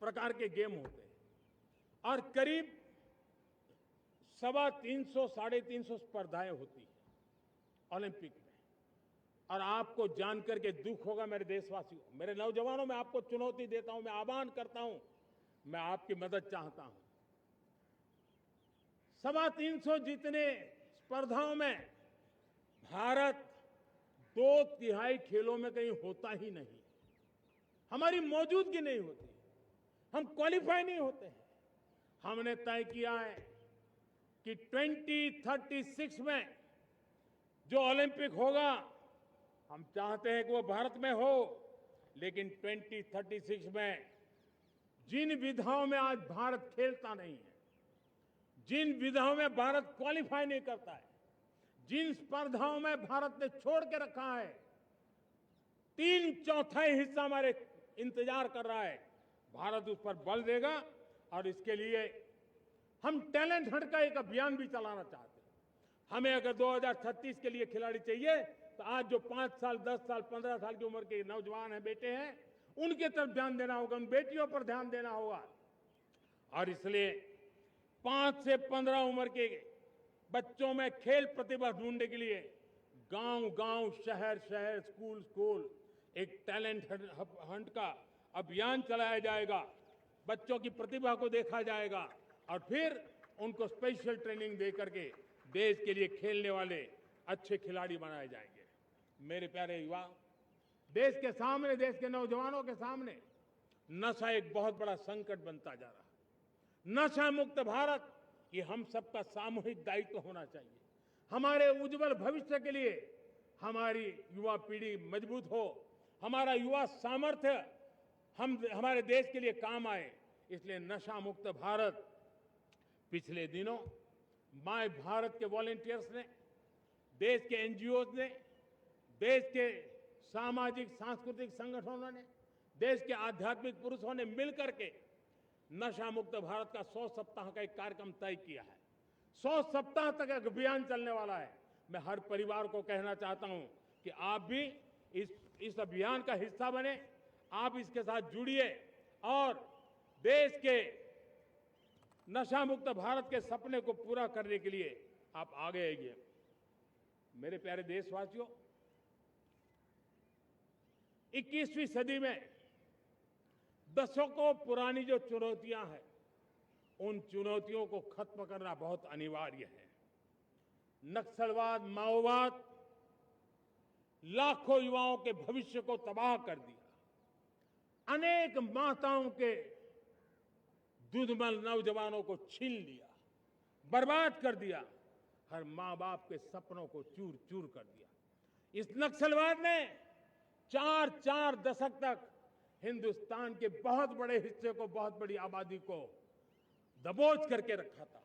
प्रकार के गेम होते हैं और करीब 350 साढ़े 350 स्पर्धाएं होती हैं ओलंपिक में। और आपको जानकर के दुख होगा मेरे देशवासियों, मेरे नौजवानों, मैं आपको चुनौती देता हूं, मैं आह्वान करता हूं, मैं आपकी मदद चाहता हूं। 350 जितने स्पर्धाओं में भारत 2/3 खेलों में कहीं होता ही नहीं, हमारी मौजूदगी नहीं होती, हम क्वालिफाई नहीं होते हैं। हमने तय किया है कि 2036 में जो ओलंपिक होगा, हम चाहते हैं कि वो भारत में हो, लेकिन 2036 में जिन विधाओं में आज भारत खेलता नहीं है, जिन विधाओं में भारत क्वालिफाई नहीं करता है, जिन स्पर्धाओं में भारत ने छोड़ के रखा है, 3/4 हिस्सा हमारे इंतजार कर रहा है। भारत उस पर बल देगा और इसके लिए हम टैलेंट हंट का एक अभियान भी चलाना चाहते हैं। हमें अगर 2036 के लिए खिलाड़ी चाहिए तो आज जो 5 साल, 10 साल, 15 साल की उम्र के नौजवान हैं, बेटे हैं, उनके तरफ ध्यान देना होगा, उन बेटियों पर ध्यान देना होगा। और इसलिए 5 से 15 उम्र के बच्चों में खेल प्रतिभा ढूंढने के लिए गांव-गांव, शहर-शहर, स्कूल-स्कूल एक टैलेंट हंट का अभियान चलाया जाएगा। बच्चों की प्रतिभा को देखा जाएगा और फिर उनको स्पेशल ट्रेनिंग दे करके देश के लिए खेलने वाले अच्छे खिलाड़ी बनाए जाएंगे। मेरे प्यारे युवा, देश के सामने, देश के नौजवानों के सामने नशा एक बहुत बड़ा संकट बनता जा रहा है। नशा मुक्त भारत, ये हम सबका सामूहिक दायित्व होना चाहिए। हमारे उज्जवल भविष्य के लिए हमारी युवा पीढ़ी मजबूत हो, हमारा युवा सामर्थ्य हमारे देश के लिए काम आए, इसलिए नशा मुक्त भारत। पिछले दिनों माय भारत के वॉलंटियर्स ने, देश के एनजीओज ने देश के सामाजिक सांस्कृतिक संगठनों ने, देश के आध्यात्मिक पुरुषों ने मिलकर के नशा मुक्त भारत का 100 सप्ताह का एक कार्यक्रम तय किया है। 100 सप्ताह तक एक अभियान चलने वाला है। मैं हर परिवार को कहना चाहता हूं कि आप भी इस अभियान का हिस्सा बने, आप इसके साथ जुड़िए और देश के नशा मुक्त भारत के सपने को पूरा करने के लिए आप आगे आइए। मेरे प्यारे देशवासियों, 21वीं सदी में दशकों पुरानी जो चुनौतियां हैं, उन चुनौतियों को खत्म करना बहुत अनिवार्य है। नक्सलवाद, माओवाद लाखों युवाओं के भविष्य को तबाह कर दिया। अनेक माताओं के दूधमल नौजवानों को छीन लिया, बर्बाद कर दिया। हर मां बाप के सपनों को चूर चूर कर दिया। इस नक्सलवाद ने 4 दशक तक हिंदुस्तान के बहुत बड़े हिस्से को, बहुत बड़ी आबादी को दबोच करके रखा था।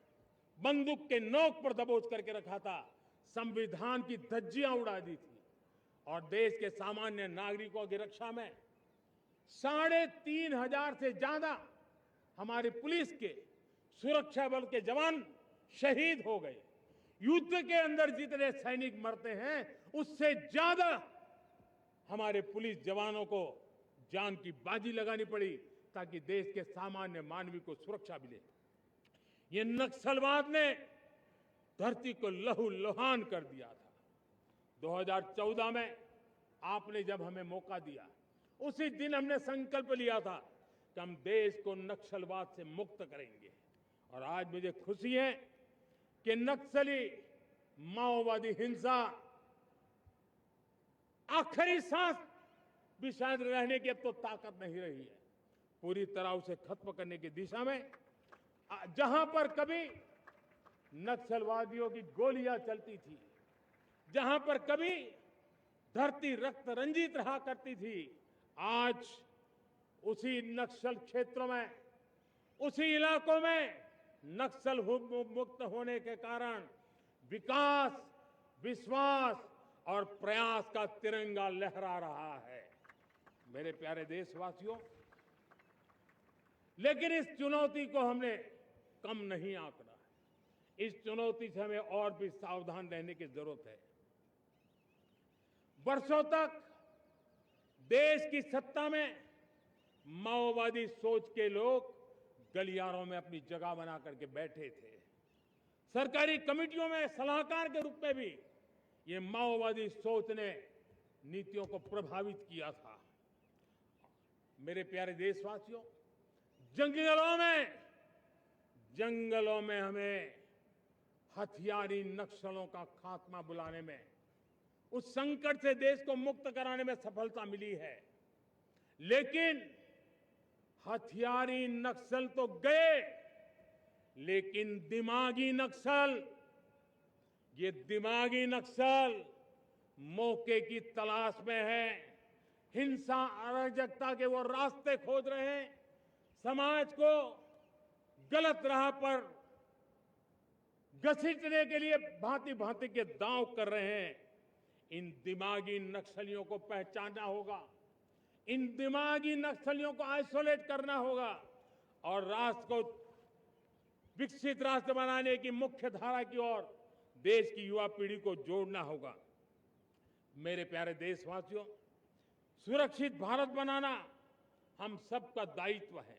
बंदूक के नोक पर दबोच करके रखा था। संविधान की धज्जियां उड़ा दी थी और देश के सामान्य नागरिकों की रक्षा में 3,500 से ज्यादा हमारे पुलिस के, सुरक्षा बल के जवान शहीद हो गए। युद्ध के अंदर जितने सैनिक मरते हैं, उससे ज्यादा हमारे पुलिस जवानों को जान की बाजी लगानी पड़ी ताकि देश के सामान्य मानवी को सुरक्षा मिले। ये नक्सलवाद ने धरती को लहूलुहान कर दिया था। 2014 में आपने जब हमें मौका दिया, उसी दिन हमने संकल्प लिया था कि हम देश को नक्सलवाद से मुक्त करेंगे। और आज मुझे खुशी है कि नक्सली माओवादी हिंसा आखिरी सांस भी शायद रहने की अब तो ताकत नहीं रही है। पूरी तरह उसे खत्म करने की दिशा में जहां पर कभी नक्सलवादियों की गोलियां चलती थी, जहां पर कभी धरती रक्त रंजित रहा करती थी, आज उसी नक्सल क्षेत्रों में, उसी इलाकों में नक्सल मुक्त होने के कारण विकास, विश्वास और प्रयास का तिरंगा लहरा रहा है। मेरे प्यारे देशवासियों, लेकिन इस चुनौती को हमने कम नहीं आंकना है। इस चुनौती से हमें और भी सावधान रहने की जरूरत है। वर्षों तक देश की सत्ता में माओवादी सोच के लोग गलियारों में अपनी जगह बना करके बैठे थे। सरकारी कमेटियों में सलाहकार के रूप में भी ये माओवादी सोच ने नीतियों को प्रभावित किया था। मेरे प्यारे देशवासियों, जंगलों में हमें हथियारी नक्सलों का खात्मा बुलाने में, उस संकट से देश को मुक्त कराने में सफलता मिली है। लेकिन हथियारी नक्सल तो गए, लेकिन दिमागी नक्सल, ये दिमागी नक्सल मौके की तलाश में है। हिंसा, अराजकता के वो रास्ते खोज रहे हैं, समाज को गलत राह पर घसीटने के लिए भांति भांति के दांव कर रहे हैं। इन दिमागी नक्सलियों को पहचानना होगा, इन दिमागी नक्सलियों को आइसोलेट करना होगा और राष्ट्र को विकसित राष्ट्र बनाने की मुख्य धारा की ओर देश की युवा पीढ़ी को जोड़ना होगा। मेरे प्यारे देशवासियों, सुरक्षित भारत बनाना हम सबका दायित्व है।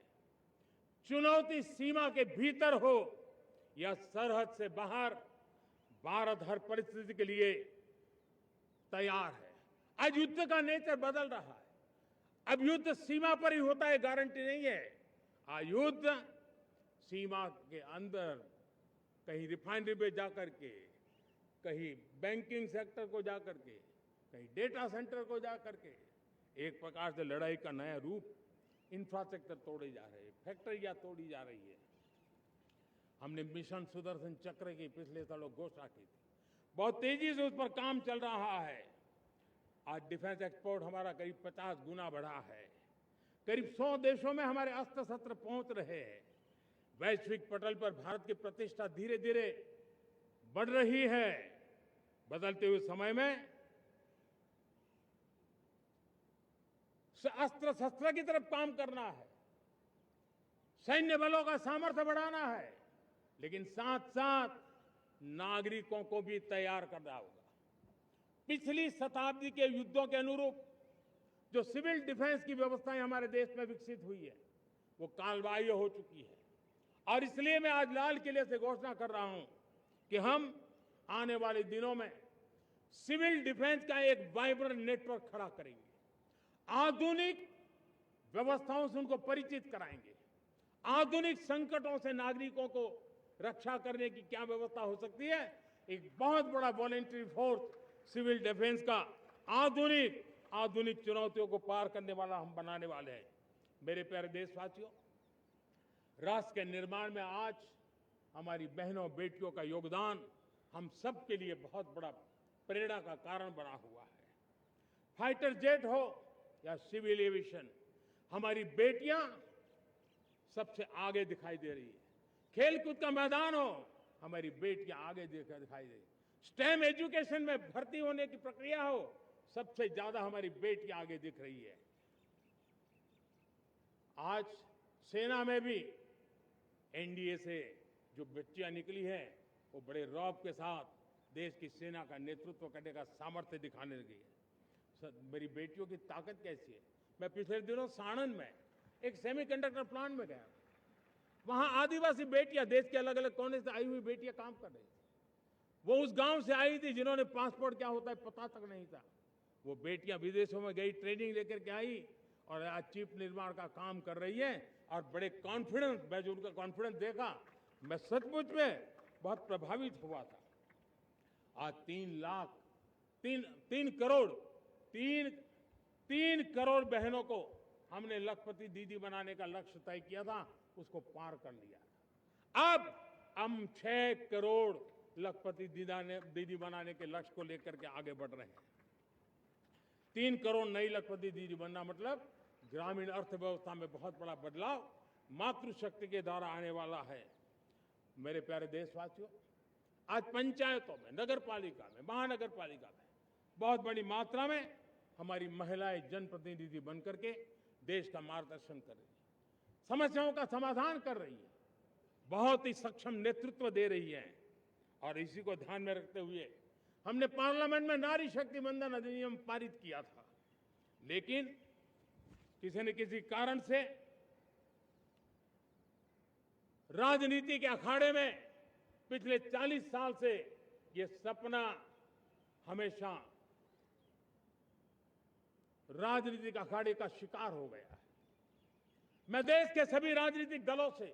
चुनौती सीमा के भीतर हो या सरहद से बाहर, भारत हर परिस्थिति के लिए तैयार है। आज युद्ध का नेचर बदल रहा है। अब युद्ध सीमा पर ही होता है, गारंटी नहीं है। आज युद्ध सीमा के अंदर, कहीं रिफाइनरी पे जाकर के, कहीं बैंकिंग सेक्टर को जाकर के, कहीं डेटा सेंटर को जाकर के, एक प्रकार से लड़ाई का नया रूप, इंफ्रास्ट्रक्चर तोड़े जा रहे हैं, फैक्ट्रियां तोड़ी जा रही है। हमने मिशन सुदर्शन चक्र की पिछले सालों घोषणा की थी, बहुत तेजी से उस पर काम चल रहा है। आज डिफेंस एक्सपोर्ट हमारा करीब 50 गुना बढ़ा है। करीब 100 देशों में हमारे अस्त्र शस्त्र पहुंच रहे हैं। वैश्विक पटल पर भारत की प्रतिष्ठा धीरे धीरे बढ़ रही है। बदलते हुए समय में अस्त्र शस्त्र की तरफ काम करना है, सैन्य बलों का सामर्थ्य बढ़ाना है, लेकिन साथ साथ नागरिकों को भी तैयार करना होगा। पिछली शताब्दी के युद्धों के अनुरूप जो सिविल डिफेंस की व्यवस्थाएं हमारे देश में विकसित हुई है वो कालबाह्य हो चुकी है, और इसलिए मैं आज लाल किले से घोषणा कर रहा हूं कि हम आने वाले दिनों में सिविल डिफेंस का एक वाइब्रेंट नेटवर्क खड़ा करेंगे, आधुनिक व्यवस्थाओं से उनको परिचित कराएंगे, आधुनिक संकटों से नागरिकों को रक्षा करने की क्या व्यवस्था हो सकती है, एक बहुत बड़ा वॉलेंटरी फोर्स सिविल डिफेंस का आधुनिक चुनौतियों को पार करने वाला हम बनाने वाले हैं। मेरे प्यारे देशवासियों, राष्ट्र के निर्माण में आज हमारी बहनों बेटियों का योगदान हम सब के लिए बहुत बड़ा प्रेरणा का कारण बना हुआ है। फाइटर जेट हो या सिविल एविएशन, हमारी बेटियां सबसे आगे दिखाई दे रही है। खेलकूद का मैदान हो, हमारी बेटियां आगे दिखाई दे रही है। स्टेम एजुकेशन में भर्ती होने की प्रक्रिया हो, सबसे ज्यादा हमारी बेटियां आगे दिख रही है। आज सेना में भी एनडीए से जो बच्चियां निकली हैं वो बड़े रौब के साथ देश की सेना का नेतृत्व करने का सामर्थ्य दिखाने लगी है। मेरी बेटियों की ताकत कैसी है। मैं पिछले दिनों साणंद में एक सेमीकंडक्टर प्लांट में गया, वहां आदिवासी बेटियां, देश के अलग अलग कोने से आई हुई बेटियां काम कर रही थी। वो उस गांव से आई थी जिन्होंने पासपोर्ट क्या होता है पता तक नहीं था। वो बेटियां विदेशों में गई, ट्रेनिंग लेकर के आई और आज चिप निर्माण का काम कर रही है और बड़े कॉन्फिडेंस, मैं जो उनका कॉन्फिडेंस देखा, मैं सचमुच में बहुत प्रभावित हुआ था। आज 3 करोड़ बहनों को हमने लखपति दीदी बनाने का लक्ष्य तय किया था, उसको पार कर लिया। अब हम 6 करोड़ लखपति दीदी बनाने के लक्ष्य को लेकर के आगे बढ़ रहे हैं। 3 करोड़ नई लखपति दीदी बनना मतलब ग्रामीण अर्थव्यवस्था में बहुत बड़ा बदलाव मातृशक्ति के द्वारा आने वाला है। मेरे प्यारे देशवासियों, आज पंचायतों में, नगर पालिका में, महानगर पालिका में बहुत बड़ी मात्रा में हमारी महिलाएं जनप्रतिनिधि बनकर के देश का मार्गदर्शन कर रही है, समस्याओं का समाधान कर रही है, बहुत ही सक्षम नेतृत्व दे रही है। और इसी को ध्यान में रखते हुए हमने पार्लियामेंट में नारी शक्ति वंदन अधिनियम पारित किया था, लेकिन किसी न किसी कारण से राजनीति के अखाड़े में पिछले 40 साल से ये सपना हमेशा राजनीतिक अखाड़े का शिकार हो गया है। मैं देश के सभी राजनीतिक दलों से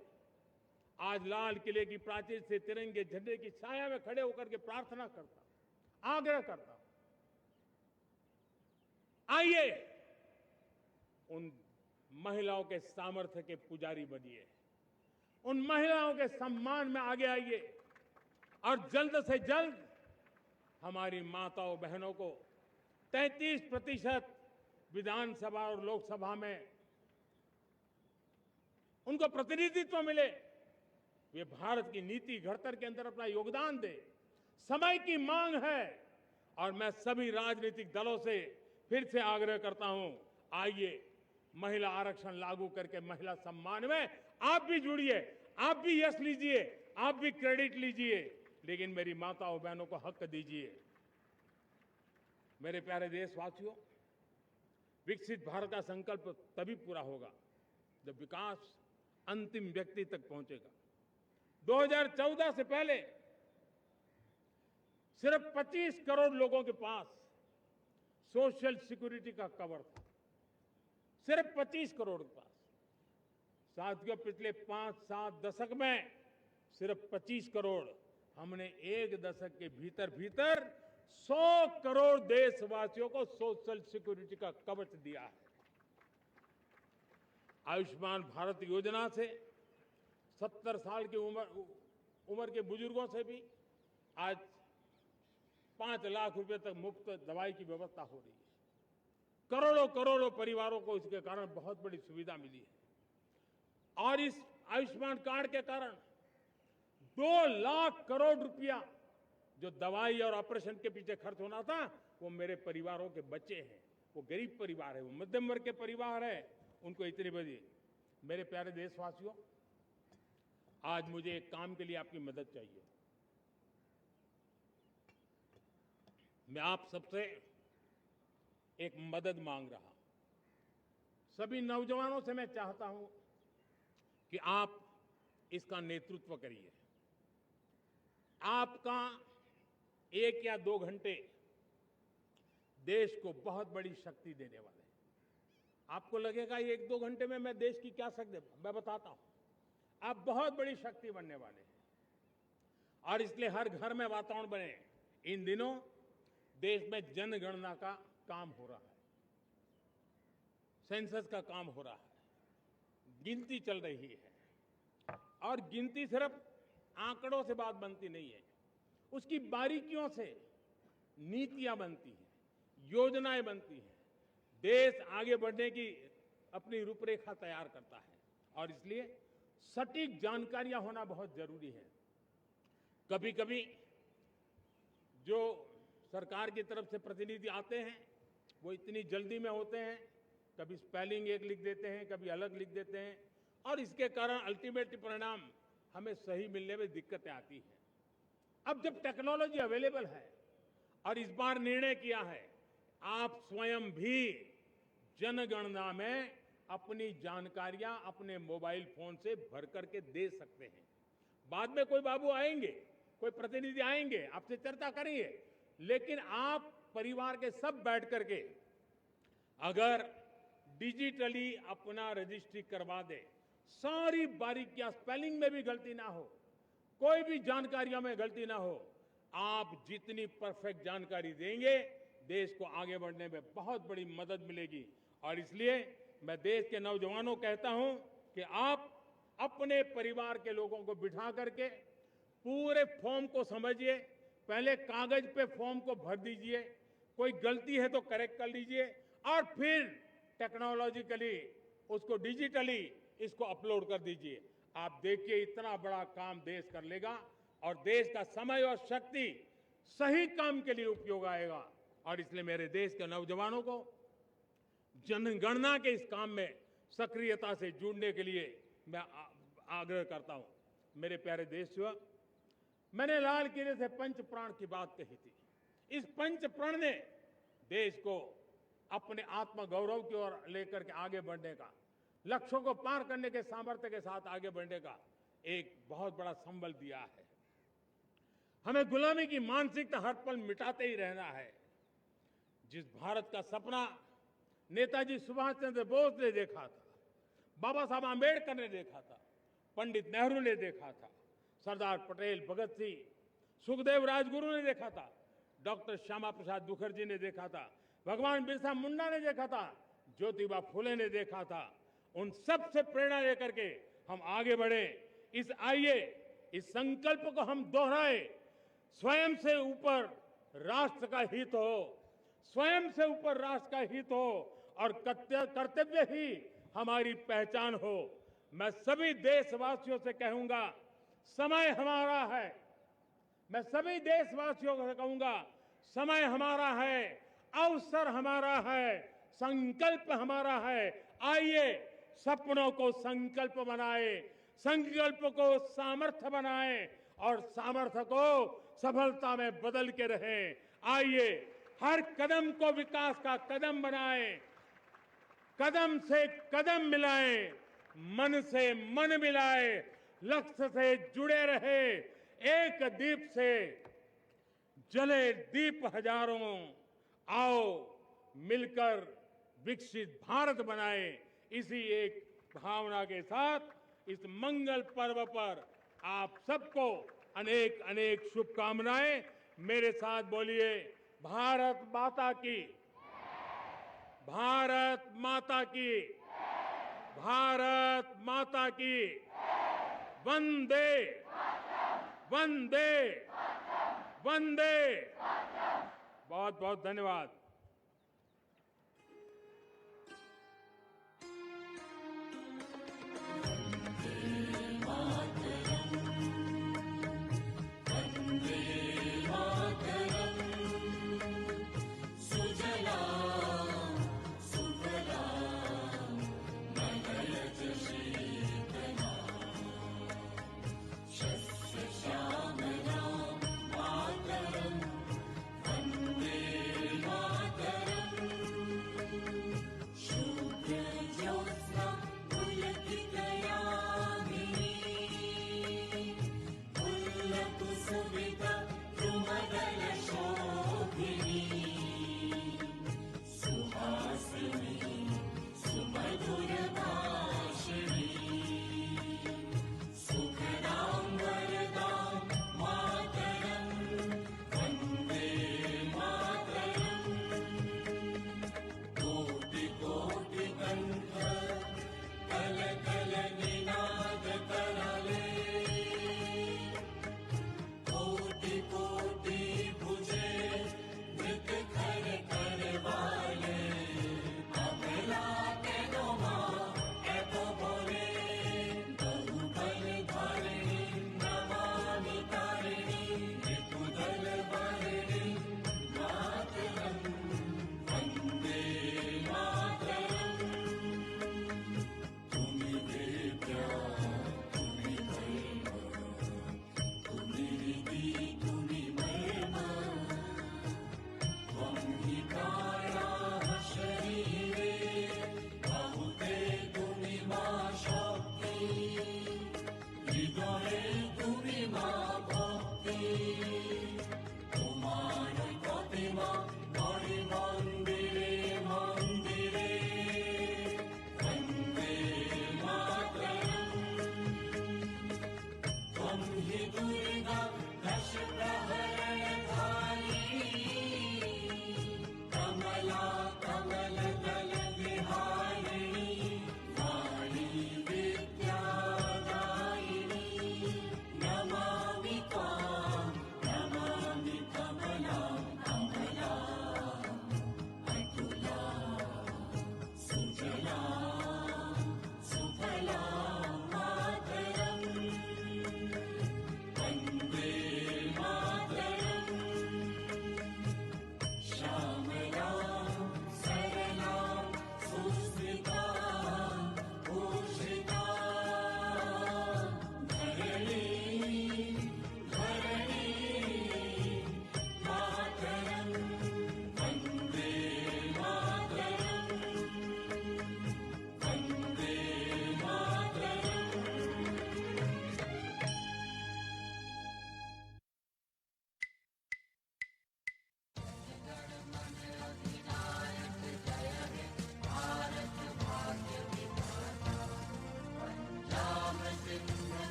आज लाल किले की प्राचीर से तिरंगे झंडे की छाया में खड़े होकर के प्रार्थना करता हूं, आग्रह करता हूं, आइए उन महिलाओं के सामर्थ्य के पुजारी बनिए, उन महिलाओं के सम्मान में आगे आइए और जल्द से जल्द हमारी माताओं बहनों को 33% विधानसभा और लोकसभा में उनको प्रतिनिधित्व मिले, वे भारत की नीति घड़तर के अंदर अपना योगदान दे। समय की मांग है और मैं सभी राजनीतिक दलों से फिर से आग्रह करता हूं, आइए महिला आरक्षण लागू करके महिला सम्मान में आप भी जुड़िए, आप भी यश लीजिए, आप भी क्रेडिट लीजिए, लेकिन मेरी माताओं बहनों को हक दीजिए। मेरे प्यारे देशवासियों, विकसित भारत का संकल्प तभी पूरा होगा जब विकास अंतिम व्यक्ति तक पहुंचेगा। 2014 से पहले सिर्फ 25 करोड़ लोगों के पास सोशल सिक्योरिटी का कवर था, सिर्फ 25 करोड़ के पास। साथियों, पिछले 5-7 दशक में सिर्फ 25 करोड़, हमने एक दशक के भीतर 100 करोड़ देशवासियों को सोशल सिक्योरिटी का कवच दिया है। आयुष्मान भारत योजना से 70 साल की उम्र के बुजुर्गों से भी आज 5 लाख रुपए तक मुफ्त दवाई की व्यवस्था हो रही है। करोड़ों परिवारों को इसके कारण बहुत बड़ी सुविधा मिली है। और इस आयुष्मान कार्ड के कारण 2 लाख करोड़ रुपया जो दवाई और ऑपरेशन के पीछे खर्च होना था, वो मेरे परिवारों के बच्चे हैं, वो गरीब परिवार है, वो मध्यम वर्ग के परिवार है, उनको इतनी बड़ी। मेरे प्यारे देशवासियों, आज मुझे एक काम के लिए आपकी मदद चाहिए। मैं आप सबसे एक मदद मांग रहा हूं। सभी नौजवानों से मैं चाहता हूं कि आप इसका नेतृत्व करिए। आपका 1 या 2 घंटे देश को बहुत बड़ी शक्ति देने वाले हैं। आपको लगेगा 1-2 घंटे में मैं देश की क्या शक्ति, मैं बताता हूं, आप बहुत बड़ी शक्ति बनने वाले हैं। और इसलिए हर घर में वातावरण बने। इन दिनों देश में जनगणना का काम हो रहा है, सेंसस का काम हो रहा है, गिनती चल रही है। और गिनती सिर्फ आंकड़ों से बात बनती नहीं है, उसकी बारीकियों से नीतियां बनती हैं, योजनाएं बनती हैं, देश आगे बढ़ने की अपनी रूपरेखा तैयार करता है। और इसलिए सटीक जानकारियां होना बहुत जरूरी है। कभी कभी जो सरकार की तरफ से प्रतिनिधि आते हैं वो इतनी जल्दी में होते हैं, कभी स्पेलिंग एक लिख देते हैं, कभी अलग लिख देते हैं, और इसके कारण अल्टीमेट परिणाम हमें सही मिलने में दिक्कतें आती हैं। अब जब टेक्नोलॉजी अवेलेबल है और इस बार निर्णय किया है, आप स्वयं भी जनगणना में अपनी जानकारियां अपने मोबाइल फोन से भर करके दे सकते हैं। बाद में कोई बाबू आएंगे, कोई प्रतिनिधि आएंगे, आपसे चर्चा करेंगे, लेकिन आप परिवार के सब बैठ करके अगर डिजिटली अपना रजिस्ट्री करवा दे, सारी बारीकियां, स्पेलिंग में भी गलती ना हो, कोई भी जानकारियों में गलती ना हो, आप जितनी परफेक्ट जानकारी देंगे देश को आगे बढ़ने में बहुत बड़ी मदद मिलेगी। और इसलिए मैं देश के नौजवानों को कहता हूं कि आप अपने परिवार के लोगों को बिठा करके पूरे फॉर्म को समझिए। पहले कागज पे फॉर्म को भर दीजिए, कोई गलती है तो करेक्ट कर लीजिए, और फिर टेक्नोलॉजिकली उसको डिजिटली इसको अपलोड कर दीजिए। आप देखिए इतना बड़ा काम देश कर लेगा और देश का समय और शक्ति सही काम के लिए उपयोग आएगा। और इसलिए मेरे देश के नौजवानों को जनगणना के इस काम में सक्रियता से जुड़ने के लिए मैं आग्रह करता हूं। मेरे प्यारे देशवासियों, मैंने लाल किले से पंच प्राण की बात कही थी। इस पंच प्राण ने देश को अपने आत्मगौरव की ओर लेकर के आगे बढ़ने का, लक्ष्यों को पार करने के सामर्थ्य के साथ आगे बढ़ने का एक बहुत बड़ा संबल दिया है। हमें गुलामी की मानसिकता हर पल मिटाते ही रहना है। जिस भारत का सपना नेताजी सुभाष चंद्र बोस ने देखा था, बाबा साहब आंबेडकर ने देखा था, पंडित नेहरू ने देखा था, सरदार पटेल, भगत सिंह, सुखदेव राजगुरु ने देखा था, डॉक्टर श्यामा प्रसाद मुखर्जी ने देखा था, भगवान बिरसा मुंडा ने देखा था, ज्योतिबा फुले ने देखा था, उन सब से प्रेरणा लेकर के हम आगे बढ़े। इस संकल्प को हम दोहराए, स्वयं से ऊपर राष्ट्र का हित हो, स्वयं से ऊपर राष्ट्र का हित हो और कर्तव्य ही हमारी पहचान हो। मैं सभी देशवासियों से कहूंगा, समय हमारा है। मैं सभी देशवासियों से कहूंगा, समय हमारा है, अवसर हमारा है, संकल्प हमारा है। आइए सपनों को संकल्प बनाए, संकल्प को सामर्थ्य बनाए और सामर्थ्य को सफलता में बदल के रहें। आइए हर कदम को विकास का कदम बनाएं, कदम से कदम मिलाएं, मन से मन मिलाएं, लक्ष्य से जुड़े रहे। एक दीप से जले दीप हजारों, आओ मिलकर विकसित भारत बनाएं। इसी एक भावना के साथ इस मंगल पर्व पर आप सबको अनेक अनेक शुभकामनाएं। मेरे साथ बोलिए, भारत माता की, भारत माता की, भारत माता की, वंदे वंदे वंदे। बहुत बहुत धन्यवाद।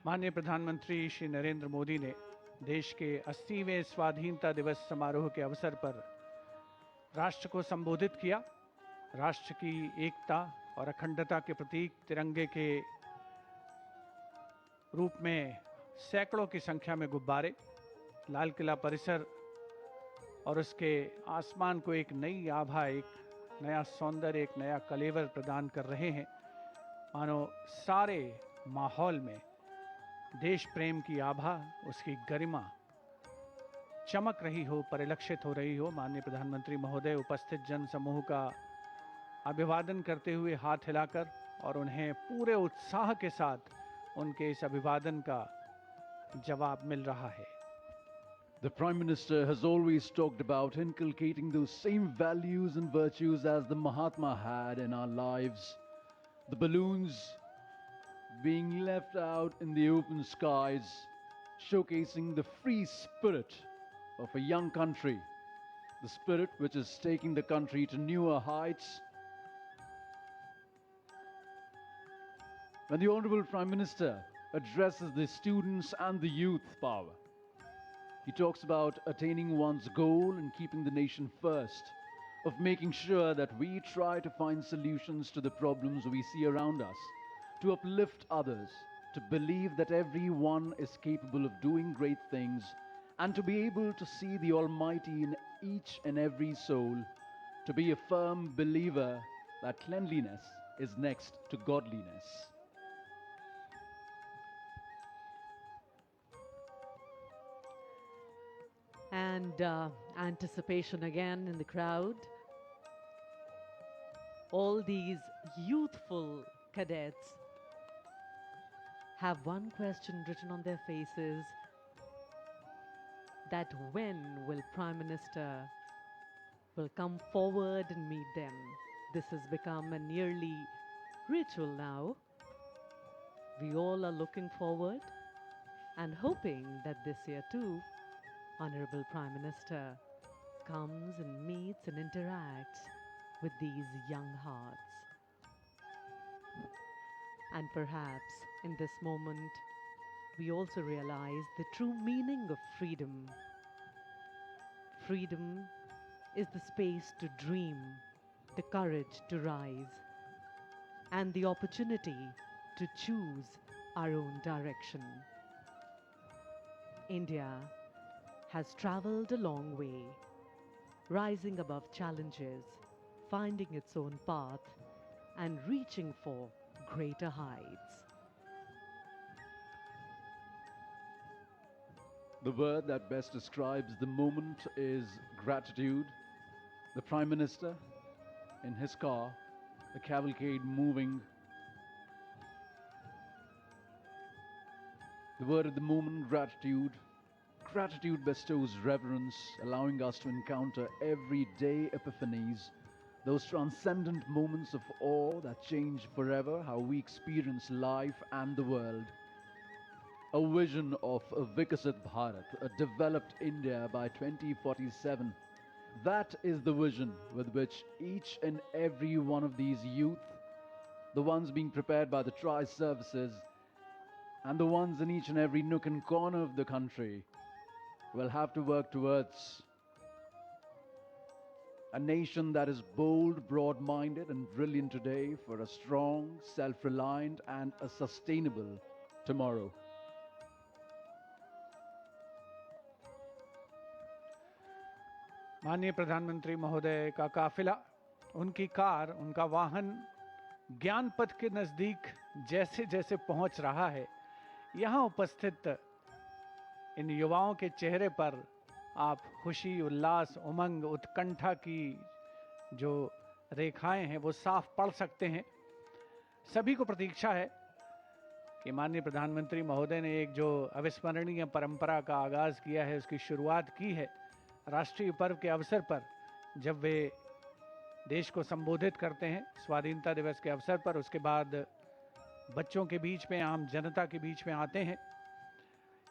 माननीय प्रधानमंत्री श्री नरेंद्र मोदी ने देश के 80वें स्वाधीनता दिवस समारोह के अवसर पर राष्ट्र को संबोधित किया। राष्ट्र की एकता और अखंडता के प्रतीक तिरंगे के रूप में सैकड़ों की संख्या में गुब्बारे लाल किला परिसर और उसके आसमान को एक नई आभा, एक नया सौंदर्य, एक नया कलेवर प्रदान कर रहे हैं। मानो सारे माहौल में देश प्रेम की आभा, उसकी गरिमा चमक रही हो, परिलक्षित हो रही हो। माननीय प्रधानमंत्री महोदय उपस्थित जन समूह का अभिवादन करते हुए हाथ हिलाकर और उन्हें पूरे उत्साह के साथ उनके इस अभिवादन का जवाब मिल रहा है। The Prime Minister has always talked about inculcating those same values and virtues as the Mahatma had in our lives. The balloons being left out in the open skies, showcasing the free spirit of a young country, the spirit which is taking the country to newer heights. When the Honorable Prime Minister addresses the students and the youth power. He talks about attaining one's goal and keeping the nation first, of making sure that we try to find solutions to the problems we see around us, to uplift others, to believe that everyone is capable of doing great things, and to be able to see the Almighty in each and every soul, to be a firm believer that cleanliness is next to godliness. And anticipation again in the crowd. All these youthful cadets have one question written on their faces, that when will Prime Minister will come forward and meet them. This has become a nearly ritual now. We all are looking forward and hoping that this year too, Honorable Prime Minister comes and meets and interacts with these young hearts. And perhaps in this moment, we also realize the true meaning of freedom. Freedom is the space to dream, the courage to rise, and the opportunity to choose our own direction. India has traveled a long way, rising above challenges, finding its own path, and reaching for greater heights. The word that best describes the moment is gratitude. The Prime Minister in his car, the cavalcade moving. The word at the moment, gratitude. Gratitude bestows reverence, allowing us to encounter everyday epiphanies, those transcendent moments of awe that change forever how we experience life and the world. A vision of a Vikasit Bharat, a developed India by 2047. That is the vision with which each and every one of these youth, the ones being prepared by the tri-services, and the ones in each and every nook and corner of the country, will have to work towards. A nation that is bold, broad-minded, and brilliant today for a strong, self-reliant, and a sustainable tomorrow. माननीय प्रधानमंत्री महोदय का काफिला, उनकी car, उनका वाहन ज्ञानपथ के नजदीक जैसे जैसे पहुंच रहा है, यहां उपस्थित इन युवाओं के चेहरे पर आप खुशी, उल्लास, उमंग, उत्कंठा की जो रेखाएं हैं वो साफ पढ़ सकते हैं। सभी को प्रतीक्षा है कि माननीय प्रधानमंत्री महोदय ने एक जो अविस्मरणीय परंपरा का आगाज किया है, उसकी शुरुआत की है राष्ट्रीय पर्व के अवसर पर, जब वे देश को संबोधित करते हैं स्वाधीनता दिवस के अवसर पर। उसके बाद बच्चों के बीच में, आम जनता के बीच में आते हैं।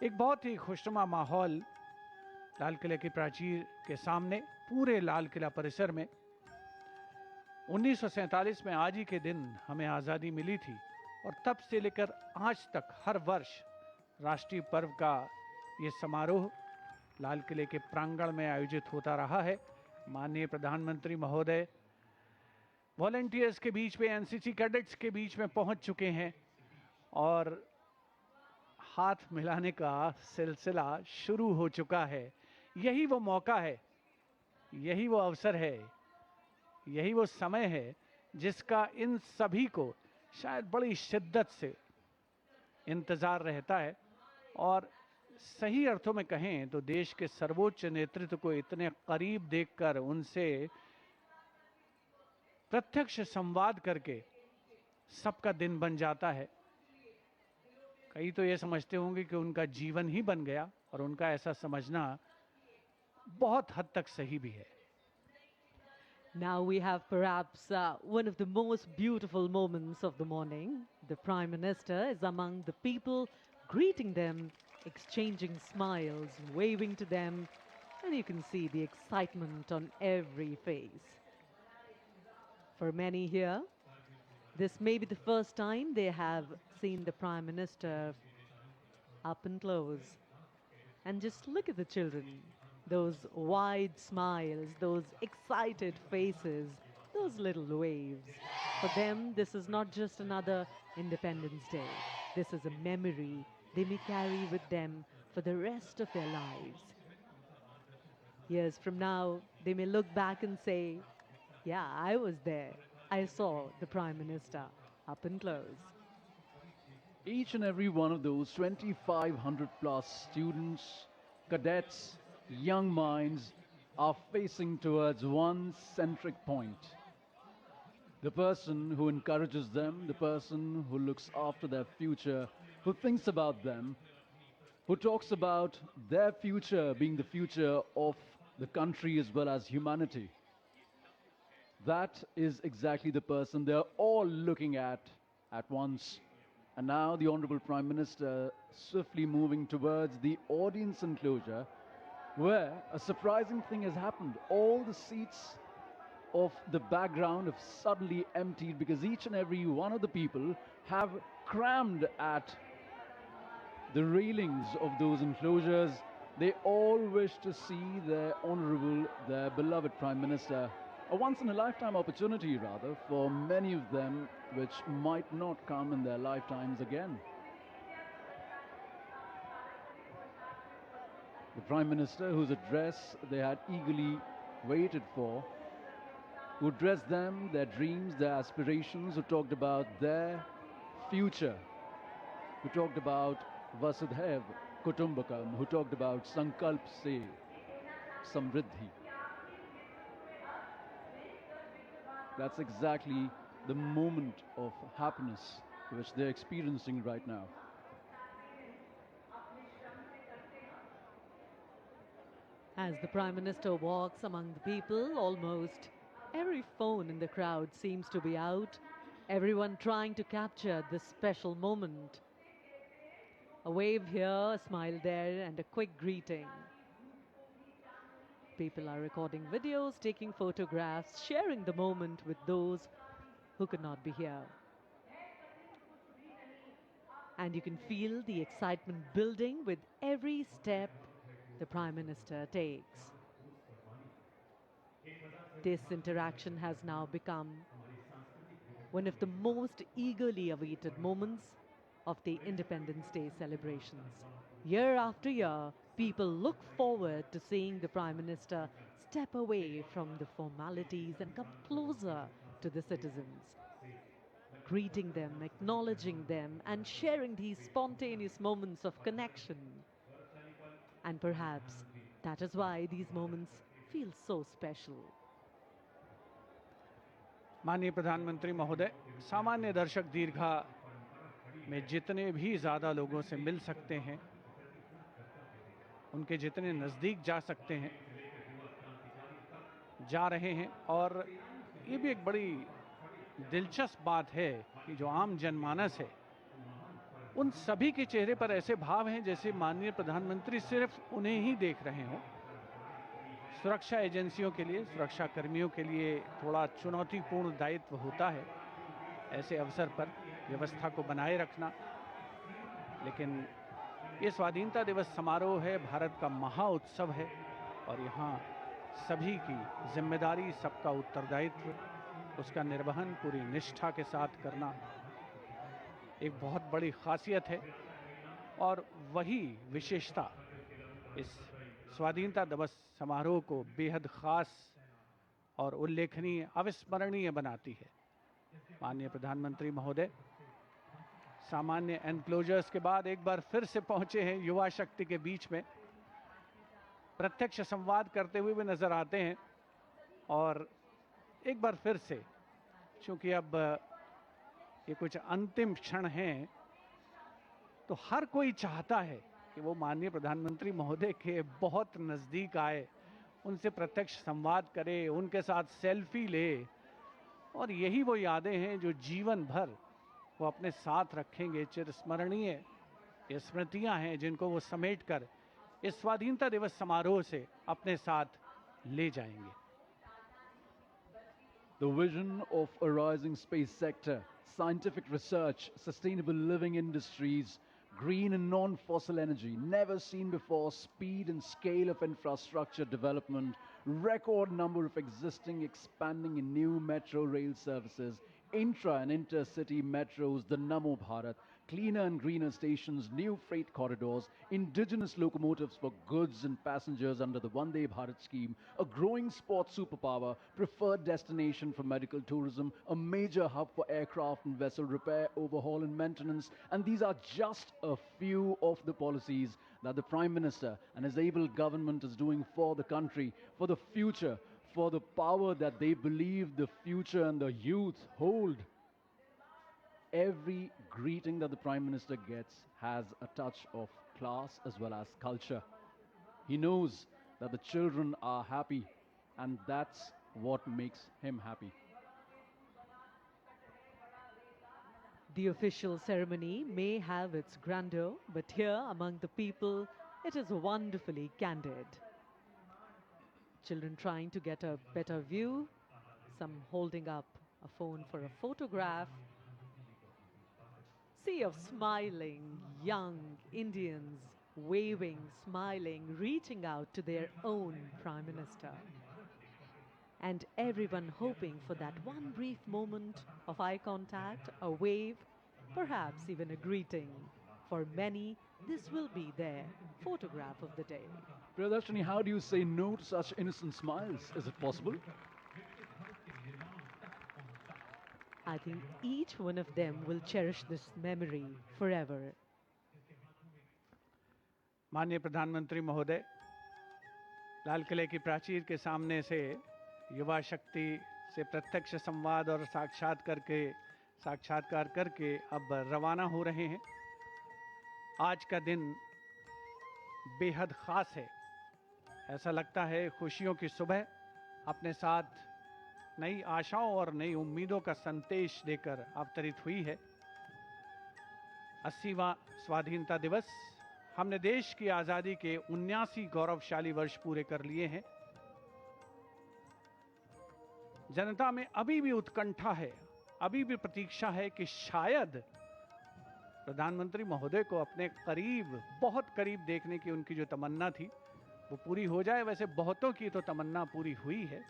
एक बहुत ही खुशनुमा माहौल लाल किले की प्राचीर के सामने, पूरे लाल किला परिसर में। 1947 में आज ही के दिन हमें आज़ादी मिली थी और तब से लेकर आज तक हर वर्ष राष्ट्रीय पर्व का ये समारोह लाल किले के प्रांगण में आयोजित होता रहा है। माननीय प्रधानमंत्री महोदय वॉलंटियर्स के बीच में, एनसीसी कैडेट्स के बीच में पहुंच चुके हैं और हाथ मिलाने का सिलसिला शुरू हो चुका है। यही वो मौका है, यही वो अवसर है, यही वो समय है जिसका इन सभी को शायद बड़ी शिद्दत से इंतजार रहता है। और सही अर्थों में कहें तो देश के सर्वोच्च नेतृत्व को इतने करीब देखकर, उनसे प्रत्यक्ष संवाद करके सबका दिन बन जाता है। कई तो ये समझते होंगे कि उनका जीवन ही बन गया, और उनका ऐसा समझना बहुत हद तक सही भी है। Now we have perhaps one of the most beautiful moments of the morning. The Prime Minister is among the people, greeting them, exchanging smiles, waving to them, and you can see the excitement on every face. For many here, this may be the first time they have seen the Prime Minister up and close. And just look at the children. Those wide smiles, those excited faces, those little waves. For them, this is not just another Independence Day. This is a memory they may carry with them for the rest of their lives. Years from now, they may look back and say, yeah, I was there. I saw the Prime Minister up and close. Each and every one of those 2,500 plus students, cadets, young minds are facing towards one centric point. The person who encourages them, the person who looks after their future, who thinks about them, who talks about their future being the future of the country as well as humanity. That is exactly the person they're all looking at once. And now the Honorable Prime Minister swiftly moving towards the audience enclosure, where a surprising thing has happened. All the seats of the background have suddenly emptied because each and every one of the people have crammed at the railings of those enclosures. They all wish to see their honorable, their beloved Prime Minister. A once-in-a-lifetime opportunity, rather, for many of them, which might not come in their lifetimes again. The Prime Minister, whose address they had eagerly waited for, who addressed them, their dreams, their aspirations, who talked about their future, who talked about Vasudhaiv Kutumbakam, who talked about Sankalp Se Samriddhi. That's exactly the moment of happiness which they're experiencing right now. As the Prime Minister walks among the people, almost every phone in the crowd seems to be out, everyone trying to capture this special moment. A wave here, a smile there, and a quick greeting. People are recording videos, taking photographs, sharing the moment with those who could not be here. And you can feel the excitement building with every step the Prime Minister takes. This interaction has now become one of the most eagerly awaited moments of the Independence Day celebrations. Year after year, people look forward to seeing the Prime Minister step away from the formalities and come closer to the citizens, greeting them, acknowledging them, and sharing these spontaneous moments of connection. And perhaps that is why these moments feel so special. माननीय प्रधानमंत्री महोदय, सामान्य दर्शक दीर्घा में जितने भी ज़्यादा लोगों से मिल सकते हैं, उनके जितने नज़दीक जा सकते हैं, जा रहे हैं। और ये भी एक बड़ी दिलचस्प बात है कि जो आम जनमानस है, उन सभी के चेहरे पर ऐसे भाव हैं जैसे माननीय प्रधानमंत्री सिर्फ उन्हें ही देख रहे हों। सुरक्षा एजेंसियों के लिए, सुरक्षा कर्मियों के लिए थोड़ा चुनौतीपूर्ण दायित्व होता है ऐसे अवसर पर व्यवस्था को बनाए रखना, लेकिन ये स्वाधीनता दिवस समारोह है, भारत का महा उत्सव है और यहाँ सभी की जिम्मेदारी, सबका उत्तरदायित्व, उसका निर्वहन पूरी निष्ठा के साथ करना एक बहुत बड़ी खासियत है। और वही विशेषता इस स्वाधीनता दिवस समारोह को बेहद खास और उल्लेखनीय, अविस्मरणीय बनाती है। माननीय प्रधानमंत्री महोदय सामान्य एनक्लोजर्स के बाद एक बार फिर से पहुंचे हैं युवा शक्ति के बीच में, प्रत्यक्ष संवाद करते हुए भी नजर आते हैं। और एक बार फिर से, चूंकि अब ये कुछ अंतिम क्षण हैं, तो हर कोई चाहता है कि वो माननीय प्रधानमंत्री महोदय के बहुत नज़दीक आए, उनसे प्रत्यक्ष संवाद करे, उनके साथ सेल्फी ले। और यही वो यादें हैं जो जीवन भर वो अपने साथ रखेंगे, चिरस्मरणीय ये स्मृतियां हैं जिनको वो समेट कर इस स्वाधीनता दिवस समारोह से अपने साथ ले जाएंगे। The vision of a rising space sector, scientific research, sustainable living industries, Green and non-fossil energy, never seen before, speed and scale of infrastructure development, record number of existing, expanding in new metro rail services, intra and intercity metros, the Namo Bharat, cleaner and greener stations, new freight corridors, indigenous locomotives for goods and passengers under the Vande Bharat scheme, a growing sports superpower, preferred destination for medical tourism, a major hub for aircraft and vessel repair, overhaul and maintenance. And these are just a few of the policies that the Prime Minister and his able government is doing for the country, for the future, for the power that they believe the future and the youth hold. Every greeting that the Prime Minister gets has a touch of class as well as culture. He knows that the children are happy, and that's what makes him happy. The official ceremony may have its grandeur, but here among the people, it is wonderfully candid. Children trying to get a better view, some holding up a phone for a photograph. Sea of smiling young Indians, waving, smiling, reaching out to their own Prime Minister. And everyone hoping for that one brief moment of eye contact, a wave, perhaps even a greeting. For many, this will be their photograph of the day. Priyadarshini, how do you say no to such innocent smiles? Is it possible? I think each one of them will cherish this memory forever. माननीय प्रधानमंत्री महोदय, लाल किले की प्राचीर के सामने से युवा शक्ति से प्रत्यक्ष संवाद और साक्षात्कार करके अब रवाना हो रहे हैं। आज का दिन बेहद खास है। ऐसा लगता है खुशियों की सुबह अपने साथ नई आशाओं और नई उम्मीदों का संदेश देकर अवतरित हुई है। 80वां स्वाधीनता दिवस, हमने देश की आजादी के 79 गौरवशाली वर्ष पूरे कर लिए हैं। जनता में अभी भी उत्कंठा है, अभी भी प्रतीक्षा है कि शायद प्रधानमंत्री महोदय को अपने करीब, बहुत करीब देखने की उनकी जो तमन्ना थी वो पूरी हो जाए। वैसे बहुतों की तो तमन्ना पूरी हुई है।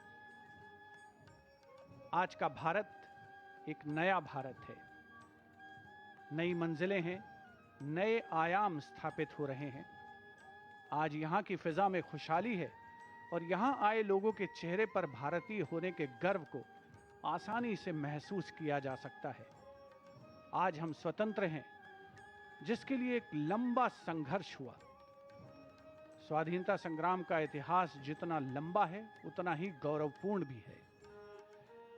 आज का भारत एक नया भारत है, नई मंजिलें हैं, नए आयाम स्थापित हो रहे हैं। आज यहाँ की फिजा में खुशहाली है और यहाँ आए लोगों के चेहरे पर भारतीय होने के गर्व को आसानी से महसूस किया जा सकता है। आज हम स्वतंत्र हैं, जिसके लिए एक लंबा संघर्ष हुआ। स्वाधीनता संग्राम का इतिहास जितना लंबा है उतना ही गौरवपूर्ण भी है।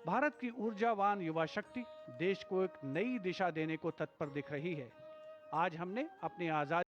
भारत की ऊर्जावान युवा शक्ति देश को एक नई दिशा देने को तत्पर दिख रही है। आज हमने अपनी आजादी